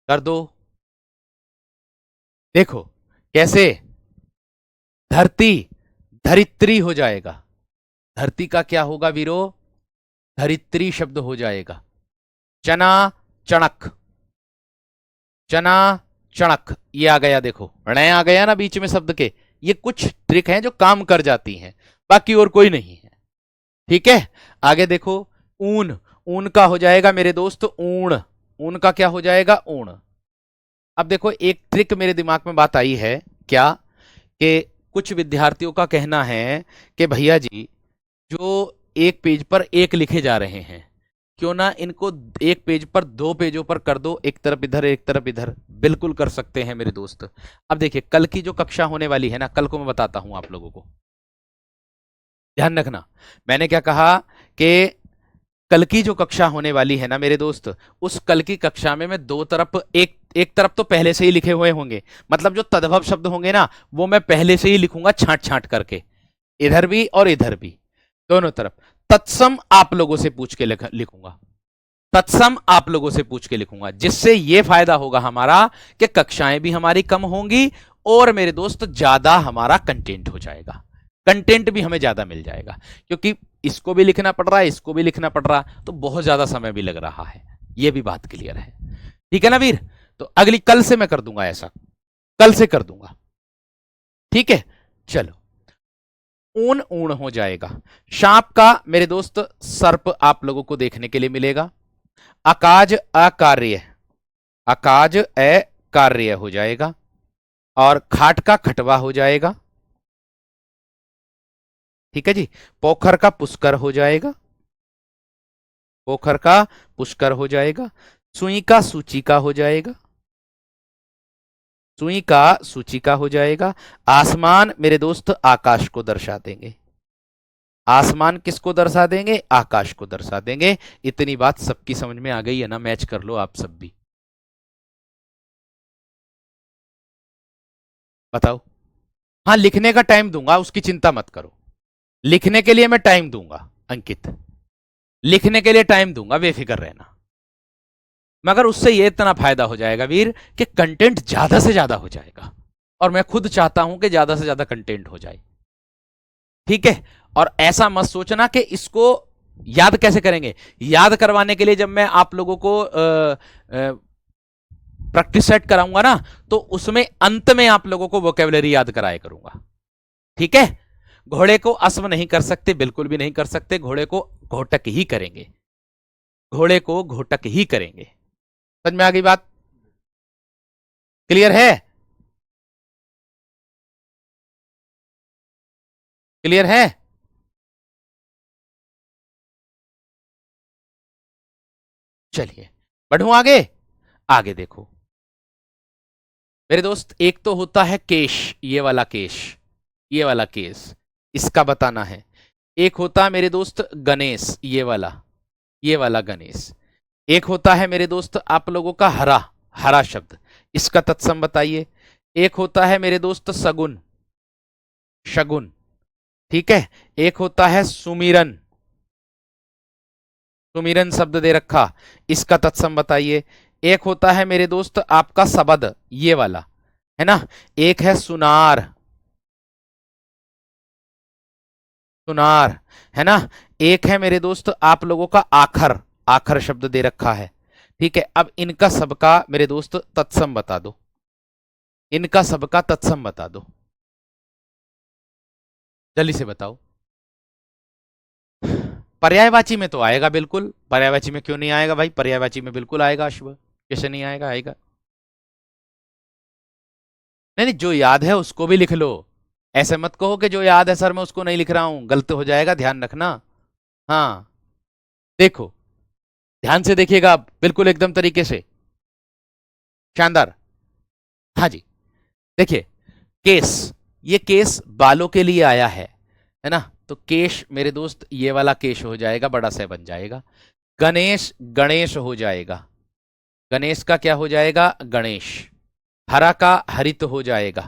कर दो। देखो कैसे, धरती धरित्री हो जाएगा, धरती का क्या होगा वीरो, धरित्री शब्द हो जाएगा। चना, चणक, चना, चणक, ये आ गया, देखो ण आ गया ना बीच में शब्द के। ये कुछ ट्रिक हैं जो काम कर जाती हैं, बाकी और कोई नहीं है। ठीक है, आगे देखो, ऊन, ऊन का हो जाएगा मेरे दोस्त ऊण, ऊन का क्या हो जाएगा, ऊण। अब देखो एक ट्रिक मेरे दिमाग में बात आई है, क्या कि कुछ विद्यार्थियों का कहना है कि भैया जी जो एक पेज पर एक लिखे जा रहे हैं, क्यों ना इनको एक पेज पर दो पेजों पर कर दो, एक तरफ इधर एक तरफ इधर। बिल्कुल कर सकते हैं मेरे दोस्त। अब देखिए कल की जो कक्षा होने वाली है ना, कल को मैं बताता हूं आप लोगों को, ध्यान रखना। मैंने क्या कहा कि कल की जो कक्षा होने वाली है ना मेरे दोस्त, उस कल की कक्षा में मैं दो तरफ, एक एक तरफ तो पहले से ही लिखे हुए होंगे, मतलब जो तद्भव शब्द होंगे ना वो मैं पहले से ही लिखूंगा छांट छांट करके, इधर भी और इधर भी, दोनों तरफ। तत्सम आप लोगों से पूछ के लिखूंगा, तत्सम आप लोगों से पूछ के लिखूंगा, जिससे यह फायदा होगा हमारा कि कक्षाएं भी हमारी कम होंगी और मेरे दोस्त ज्यादा हमारा कंटेंट हो जाएगा, कंटेंट भी हमें ज्यादा मिल जाएगा। क्योंकि इसको भी लिखना पड़ रहा है, इसको भी लिखना पड़ रहा है, तो बहुत ज्यादा समय भी लग रहा है। यह भी बात क्लियर है, ठीक है ना वीर? तो अगली कल से मैं कर दूंगा ऐसा, कल से कर दूंगा, ठीक है? चलो, ऊन ऊन हो जाएगा। सांप का मेरे दोस्त सर्प आप लोगों को देखने के लिए मिलेगा। अकाज अकार्य, अकाज अकार्य हो जाएगा। और खाट का खटवा हो जाएगा, ठीक है जी। पोखर का पुष्कर हो जाएगा, पोखर का पुष्कर हो जाएगा। सुई का सूची का हो जाएगा, सुई का सूची का हो जाएगा। आसमान मेरे दोस्त आकाश को दर्शा देंगे, आसमान किसको दर्शा देंगे, आकाश को दर्शा देंगे। इतनी बात सबकी समझ में आ गई है ना? मैच कर लो आप सब भी, बताओ। हाँ, लिखने का टाइम दूंगा, उसकी चिंता मत करो, लिखने के लिए मैं टाइम दूंगा अंकित। लिखने के लिए टाइम दूंगा, बेफिक्र रहना, मगर उससे ये इतना फायदा हो जाएगा वीर कि कंटेंट ज्यादा से ज्यादा हो जाएगा, और मैं खुद चाहता हूं कि ज्यादा से ज्यादा कंटेंट हो जाए। ठीक है, और ऐसा मत सोचना कि इसको याद कैसे करेंगे। याद करवाने के लिए जब मैं आप लोगों को प्रैक्टिस सेट कराऊंगा ना, तो उसमें अंत में आप लोगों को वोकेबलरी याद कराया करूंगा। ठीक है, घोड़े को अस्व नहीं कर सकते, बिल्कुल भी नहीं कर सकते, घोड़े को घोटक ही करेंगे, घोड़े को घोटक ही करेंगे। समझ में आ गई बात? क्लियर है? क्लियर है? चलिए बढ़ू आगे। आगे देखो मेरे दोस्त, एक तो होता है केश, ये वाला केश, ये वाला केस, इसका बताना है। एक होता है मेरे दोस्त गणेश, ये वाला गणेश। एक होता है मेरे दोस्त आप लोगों का हरा, हरा शब्द, इसका तत्सम बताइए। एक होता है मेरे दोस्त सगुन, शगुन। ठीक है, एक होता है सुमिरन, सुमिरन शब्द दे रखा, इसका तत्सम बताइए। एक होता है मेरे दोस्त आपका सबद, ये वाला है ना। एक है सुनार, सुनार है ना। एक है मेरे दोस्त आप लोगों का आखर, आखर शब्द दे रखा है। ठीक है, अब इनका सबका मेरे दोस्त तत्सम बता दो, इनका सबका तत्सम बता दो, जल्दी से बताओ। पर्यायवाची में तो आएगा बिल्कुल, पर्यायवाची में क्यों नहीं आएगा भाई, पर्यायवाची में बिल्कुल आएगा अश्व, कैसे नहीं आएगा, आएगा। नहीं नहीं, जो याद है उसको भी लिख लो, ऐसे मत कहो कि जो याद है सर मैं उसको नहीं लिख रहा हूं, गलत हो जाएगा, ध्यान रखना। हाँ देखो, ध्यान से देखिएगा आप, बिल्कुल एकदम तरीके से, शानदार। हाँ जी, देखिए केस, ये केस बालों के लिए आया है ना, तो केश मेरे दोस्त ये वाला केश हो जाएगा, बड़ा से बन जाएगा। गणेश, गणेश हो जाएगा, गणेश का क्या हो जाएगा, गणेश। हरा का हरित हो जाएगा,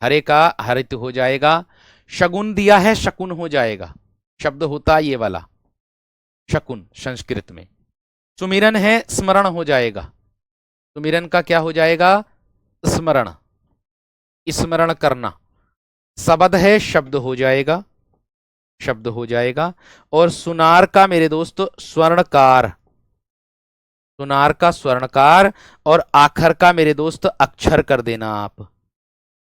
हरे का हरित हो जाएगा। शगुन दिया है, शकुन हो जाएगा, शब्द होता ये वाला शकुन संस्कृत में। सुमिरन है, स्मरण हो जाएगा, सुमिरन का क्या हो जाएगा, स्मरण, स्मरण करना। शब्द है, शब्द हो जाएगा, शब्द हो जाएगा। और सुनार का मेरे दोस्त स्वर्णकार, सुनार का स्वर्णकार। और आखर का मेरे दोस्त अक्षर कर देना आप,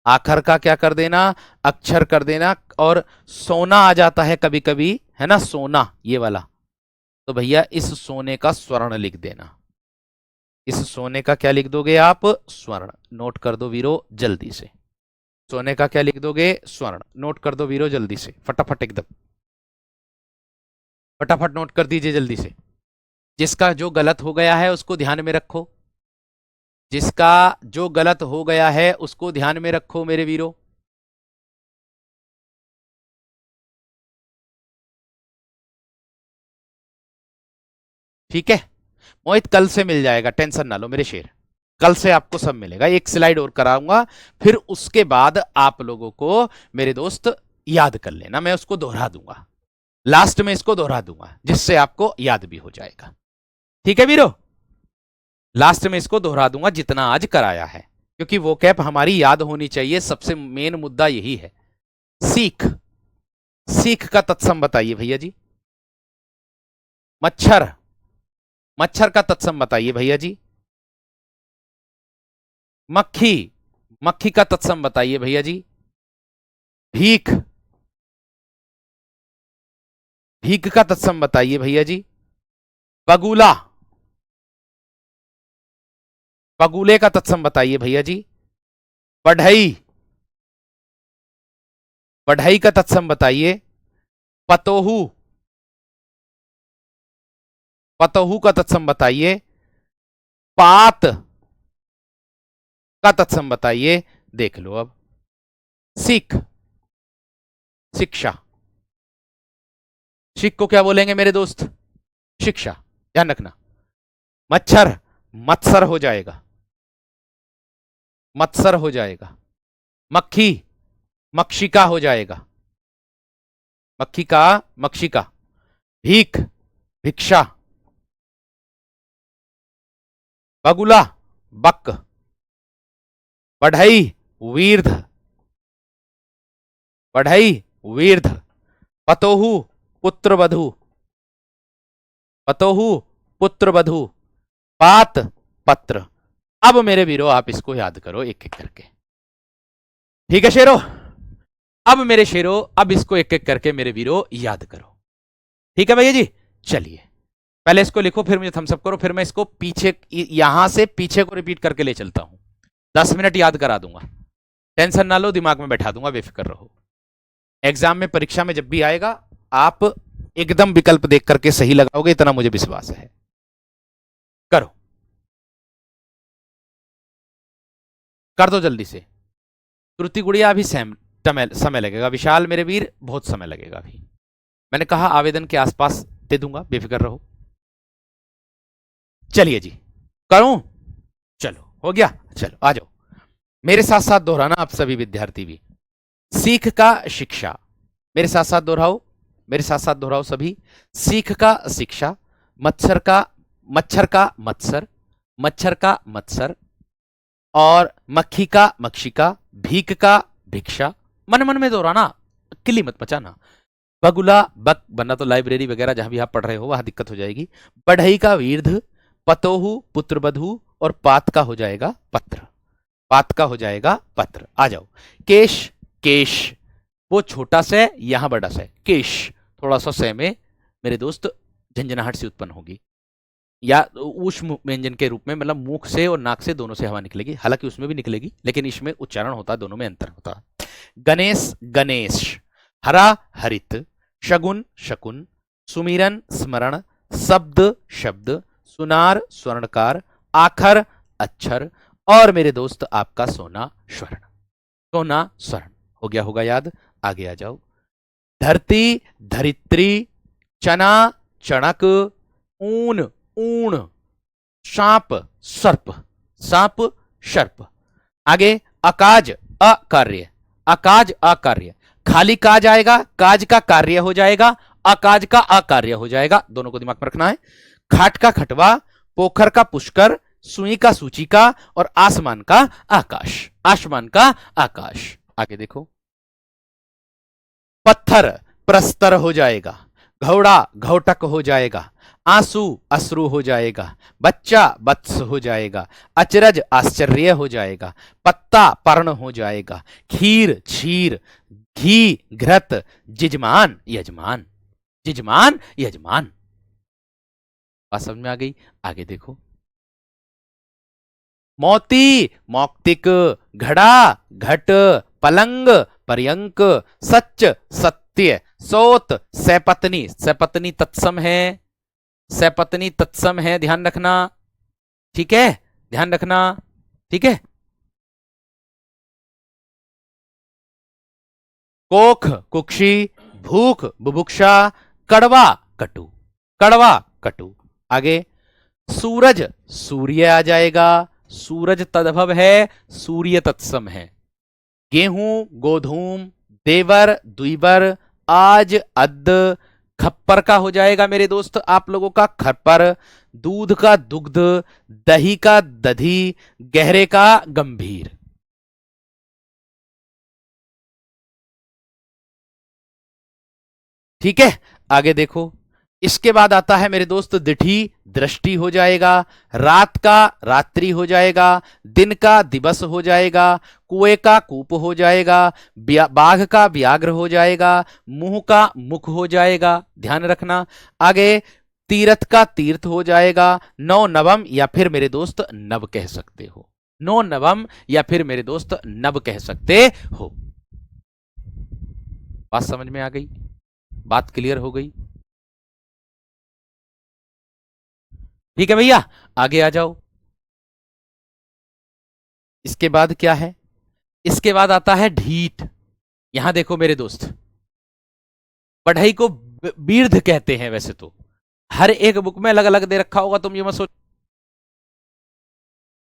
आखर का क्या कर देना, अक्षर कर देना। और सोना आ जाता है कभी कभी, है ना, सोना ये वाला, तो भैया इस सोने का स्वर्ण लिख देना, इस सोने का क्या लिख दोगे आप, स्वर्ण। नोट कर दो वीरो जल्दी से, सोने का क्या लिख दोगे, स्वर्ण। नोट कर दो वीरो जल्दी से, फटाफट एकदम, फटाफट नोट कर दीजिए जल्दी से। जिसका जो गलत हो गया है उसको ध्यान में रखो, जिसका जो गलत हो गया है उसको ध्यान में रखो मेरे वीरो। ठीक है, मोहित कल से मिल जाएगा, टेंशन ना लो मेरे शेर, कल से आपको सब मिलेगा। एक स्लाइड और कराऊंगा, फिर उसके बाद आप लोगों को मेरे दोस्त याद कर लेना, मैं उसको दोहरा दूंगा, लास्ट में इसको दोहरा दूंगा, जिससे आपको याद भी हो जाएगा। ठीक है वीरो, लास्ट में इसको दोहरा दूंगा जितना आज कराया है, क्योंकि वो कैप हमारी याद होनी चाहिए, सबसे मेन मुद्दा यही है। सीख, सीख का तत्सम बताइए भैया जी। मच्छर, मच्छर का तत्सम बताइए भैया जी। मक्खी, मक्खी का तत्सम बताइए भैया जी। भीख, भीख का तत्सम बताइए भैया जी। बगुला, बगुले का तत्सम बताइए भैया जी। बढ़ई, बढ़ई का तत्सम बताइए। पतोहू, पतोहू का तत्सम बताइए। पात का तत्सम बताइए, देख लो अब। सीख, शिक्षा, सीख को क्या बोलेंगे मेरे दोस्त, शिक्षा, ध्यान रखना। मच्छर, मत्सर हो जाएगा, मत्सर हो जाएगा। मक्खी, मक्षिका हो जाएगा, मक्खी का, मक्षिका। भीख, भिक्षा, बगुला, बक, बढ़ई, वीर्ध, बढ़ई, वीर्ध, पतोहू, पुत्रवधू, पतोहू, पुत्रवधू, पात, पत्र। अब मेरे वीरो आप इसको याद करो एक एक करके, ठीक है शेरो? अब मेरे शेरो, अब इसको एक एक करके मेरे वीरो याद करो, ठीक है भैया जी? चलिए पहले इसको लिखो, फिर मुझे थम्स अप करो, फिर मैं इसको पीछे, यहां से पीछे को रिपीट करके ले चलता हूं। 10 मिनट याद करा दूंगा, टेंशन ना लो, दिमाग में बैठा दूंगा, बेफिक्र रहो। एग्जाम में, परीक्षा में जब भी आएगा, आप एकदम विकल्प देख करके सही लगाओगे, इतना मुझे विश्वास है। करो, कर दो जल्दी से। श्रुति गुड़िया अभी समय लगेगा, विशाल मेरे वीर बहुत समय लगेगा अभी। मैंने कहा आवेदन के आसपास दे दूंगा, बेफिक्र रहो। चलिए जी, करूं? चलो हो गया, चलो आ जाओ, मेरे साथ साथ दोहराना आप सभी विद्यार्थी भी। सीख का शिक्षा, मेरे साथ साथ दोहराओ, मेरे साथ साथ दोहराओ सभी। सीख का शिक्षा, मच्छर का मत्सर, मच्छर का मत्सर, और मक्खी का मक्षिका, भीख का भिक्षा। मन मन में दोहराना, किल्ली मत मचाना। बगुला बक बनना तो लाइब्रेरी वगैरह जहां भी आप पढ़ रहे हो वहां दिक्कत हो जाएगी। बढ़ई का वीर्ध, पतोहू पुत्रवधू, और पात का हो जाएगा पत्र, पात का हो जाएगा पत्र। आ जाओ। केश, केश वो छोटा से, यहां बड़ा से, केश थोड़ा सा से में मेरे दोस्त झंझनाहट से उत्पन्न होगी, या ऊष्म व्यंजन के रूप में, मतलब मुख से और नाक से दोनों से हवा निकलेगी, हालांकि उसमें भी निकलेगी लेकिन इसमें उच्चारण होता है, दोनों में अंतर होता है। गणेश, गणेश, हरा हरित, शगुन शकुन, सुमिरन स्मरण, शब्द शब्द, सुनार स्वर्णकार, आखर अक्षर, और मेरे दोस्त आपका सोना स्वर्ण, सोना स्वर्ण। हो गया होगा याद? आगे आ जाओ। धरती धरित्री, चना चणक, ऊन ऊण, सांप सर्प, सांप सर्प। आगे अकाज अकार्य, अकाज अकार्य, खाली काज आएगा, काज का कार्य हो जाएगा, अकाज का अकार्य हो जाएगा, दोनों को दिमाग में रखना है। खाट का खटवा, पोखर का पुष्कर, सुई का सूचिका, और आसमान का आकाश, आसमान का आकाश। आगे देखो। पत्थर प्रस्तर हो जाएगा, घोड़ा घोटक हो जाएगा, आंसू अश्रु हो जाएगा, बच्चा वत्स हो जाएगा, अचरज आश्चर्य हो जाएगा, पत्ता पर्ण हो जाएगा, खीर क्षीर, घी घृत, जिजमान यजमान, जिजमान यजमान। बात समझ में आ गई? आगे देखो। मोती मौक्तिक, घड़ा घट, पलंग पर्यंक, सच सत्य, सोत सपत्नी, सपत्नी तत्सम है, सपत्नी तत्सम है, ध्यान रखना, ठीक है? ध्यान रखना, ठीक है? कोख कुक्षी, भूख बुभुक्षा, कड़वा कटु, कड़वा कटु। आगे। सूरज सूर्य आ जाएगा, सूरज तद्भव है, सूर्य तत्सम है। गेहूं गोधूम, देवर द्विवर, आज अद्द, खप्पर का हो जाएगा मेरे दोस्त आप लोगों का खप्पर, दूध का दुग्ध, दही का दधी, गहरे का गंभीर। ठीक है, आगे देखो। इसके बाद आता है मेरे दोस्त दिठी, दृष्टि हो जाएगा, रात का रात्रि हो जाएगा, दिन का दिवस हो जाएगा, कुएं का कूप हो जाएगा, बाघ का व्याघ्र हो जाएगा, मुंह का मुख हो जाएगा, ध्यान रखना। आगे। तीर्थ का तीर्थ हो जाएगा, नौ नवम या फिर मेरे दोस्त नव कह सकते हो, नौ नवम या फिर मेरे दोस्त नव कह सकते हो। बात समझ में आ गई? बात क्लियर हो गई? ठीक है भैया, आगे आ जाओ। इसके बाद क्या है? इसके बाद आता है ढीठ। यहां देखो मेरे दोस्त, पढ़ाई को बीर्ध कहते हैं, वैसे तो हर एक बुक में अलग अलग दे रखा होगा, तुम ये मत सोचो,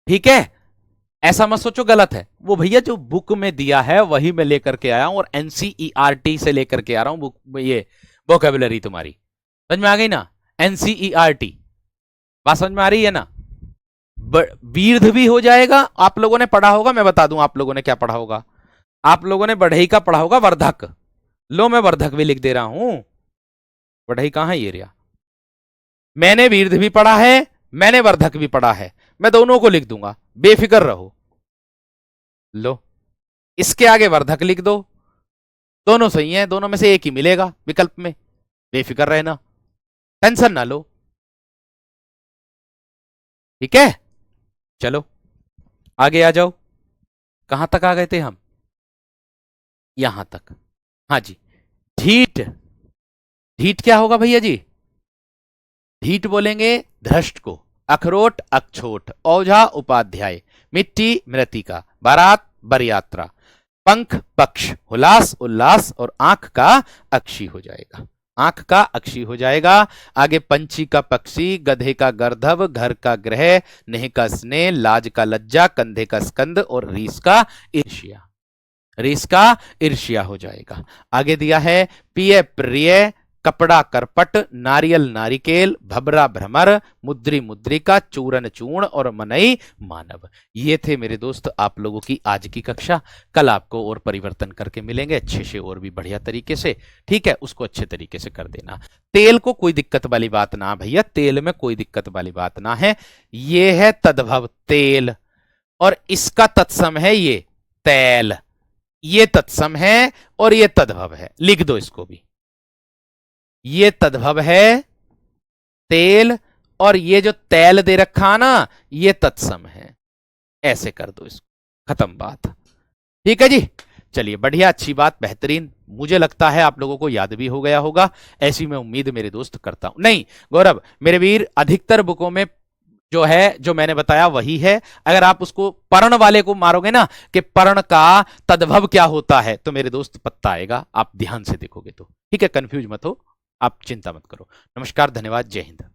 ठीक है? ऐसा मत सोचो गलत है, वो भैया जो बुक में दिया है वही मैं लेकर के आया हूं, और एनसीईआरटी से लेकर के आ रहा हूं बुक, ये वोकैबुलरी तुम्हारी समझ में आ गई ना? NCERT। बात समझ में आ रही है ना? वीर्ध भी हो जाएगा, आप लोगों ने पढ़ा होगा, मैं बता दूं आप लोगों ने क्या पढ़ा होगा। आप लोगों ने बढ़ई का पढ़ा होगा वर्धक। लो मैं वर्धक भी लिख दे रहा हूं। बढ़ई कहां है? ये रहा। मैंने वीर्ध भी पढ़ा है, मैंने वर्धक भी पढ़ा है, मैं दोनों को लिख दूंगा, बेफिक्र रहो। लो इसके आगे वर्धक लिख दो, दोनों सही हैं, दोनों में से एक ही मिलेगा विकल्प में, बेफिक्र रहना, टेंशन ना लो। ठीक है, चलो आगे आ जाओ। कहां तक आ गए थे हम? यहां तक। हाँ जी, ढीठ। ढीठ क्या होगा भैया जी? ढीठ बोलेंगे धृष्ट को, अखरोट अक्षोट, औझा उपाध्याय, मिट्टी मृतिका, बारात बरयात्रा, पंख पक्ष, हुलास उल्लास, और आंख का अक्षी हो जाएगा। आंख का अक्षी हो जाएगा। आगे पंछी का पक्षी, गधे का गर्धव, घर का ग्रह, नेह का स्नेह, लाज का लज्जा, कंधे का स्कंद, और रीस का ईर्ष्या। रीस का ईर्ष्या हो जाएगा। आगे दिया है पिय प्रिय, कपड़ा करपट, नारियल नारिकेल, भबरा भ्रमर, मुद्री मुद्रिका, चूरन चूर्ण, और मनई मानव। ये थे मेरे दोस्त आप लोगों की आज की कक्षा। कल आपको और परिवर्तन करके मिलेंगे अच्छे से और भी बढ़िया तरीके से। ठीक है, उसको अच्छे तरीके से कर देना। तेल को कोई दिक्कत वाली बात ना भैया, तेल में कोई दिक्कत वाली बात ना है। ये है तद्भव तेल, और इसका तत्सम है ये तैल। ये तत्सम है और ये तद्भव है, लिख दो इसको भी। ये तद्भव है तेल, और ये जो तैल दे रखा ना ये तत्सम है। ऐसे कर दो इसको, खत्म बात। ठीक है जी, चलिए बढ़िया, अच्छी बात, बेहतरीन। मुझे लगता है आप लोगों को याद भी हो गया होगा, ऐसी मैं उम्मीद मेरे दोस्त करता हूं। नहीं गौरव मेरे वीर, अधिकतर बुकों में जो है, जो मैंने बताया वही है। अगर आप उसको पर्ण वाले को मारोगे ना कि पर्ण का तद्भव क्या होता है, तो मेरे दोस्त पत्ता आएगा, आप ध्यान से देखोगे तो। ठीक है, कंफ्यूज मत हो, आप चिंता मत करो। नमस्कार, धन्यवाद, जय हिंद।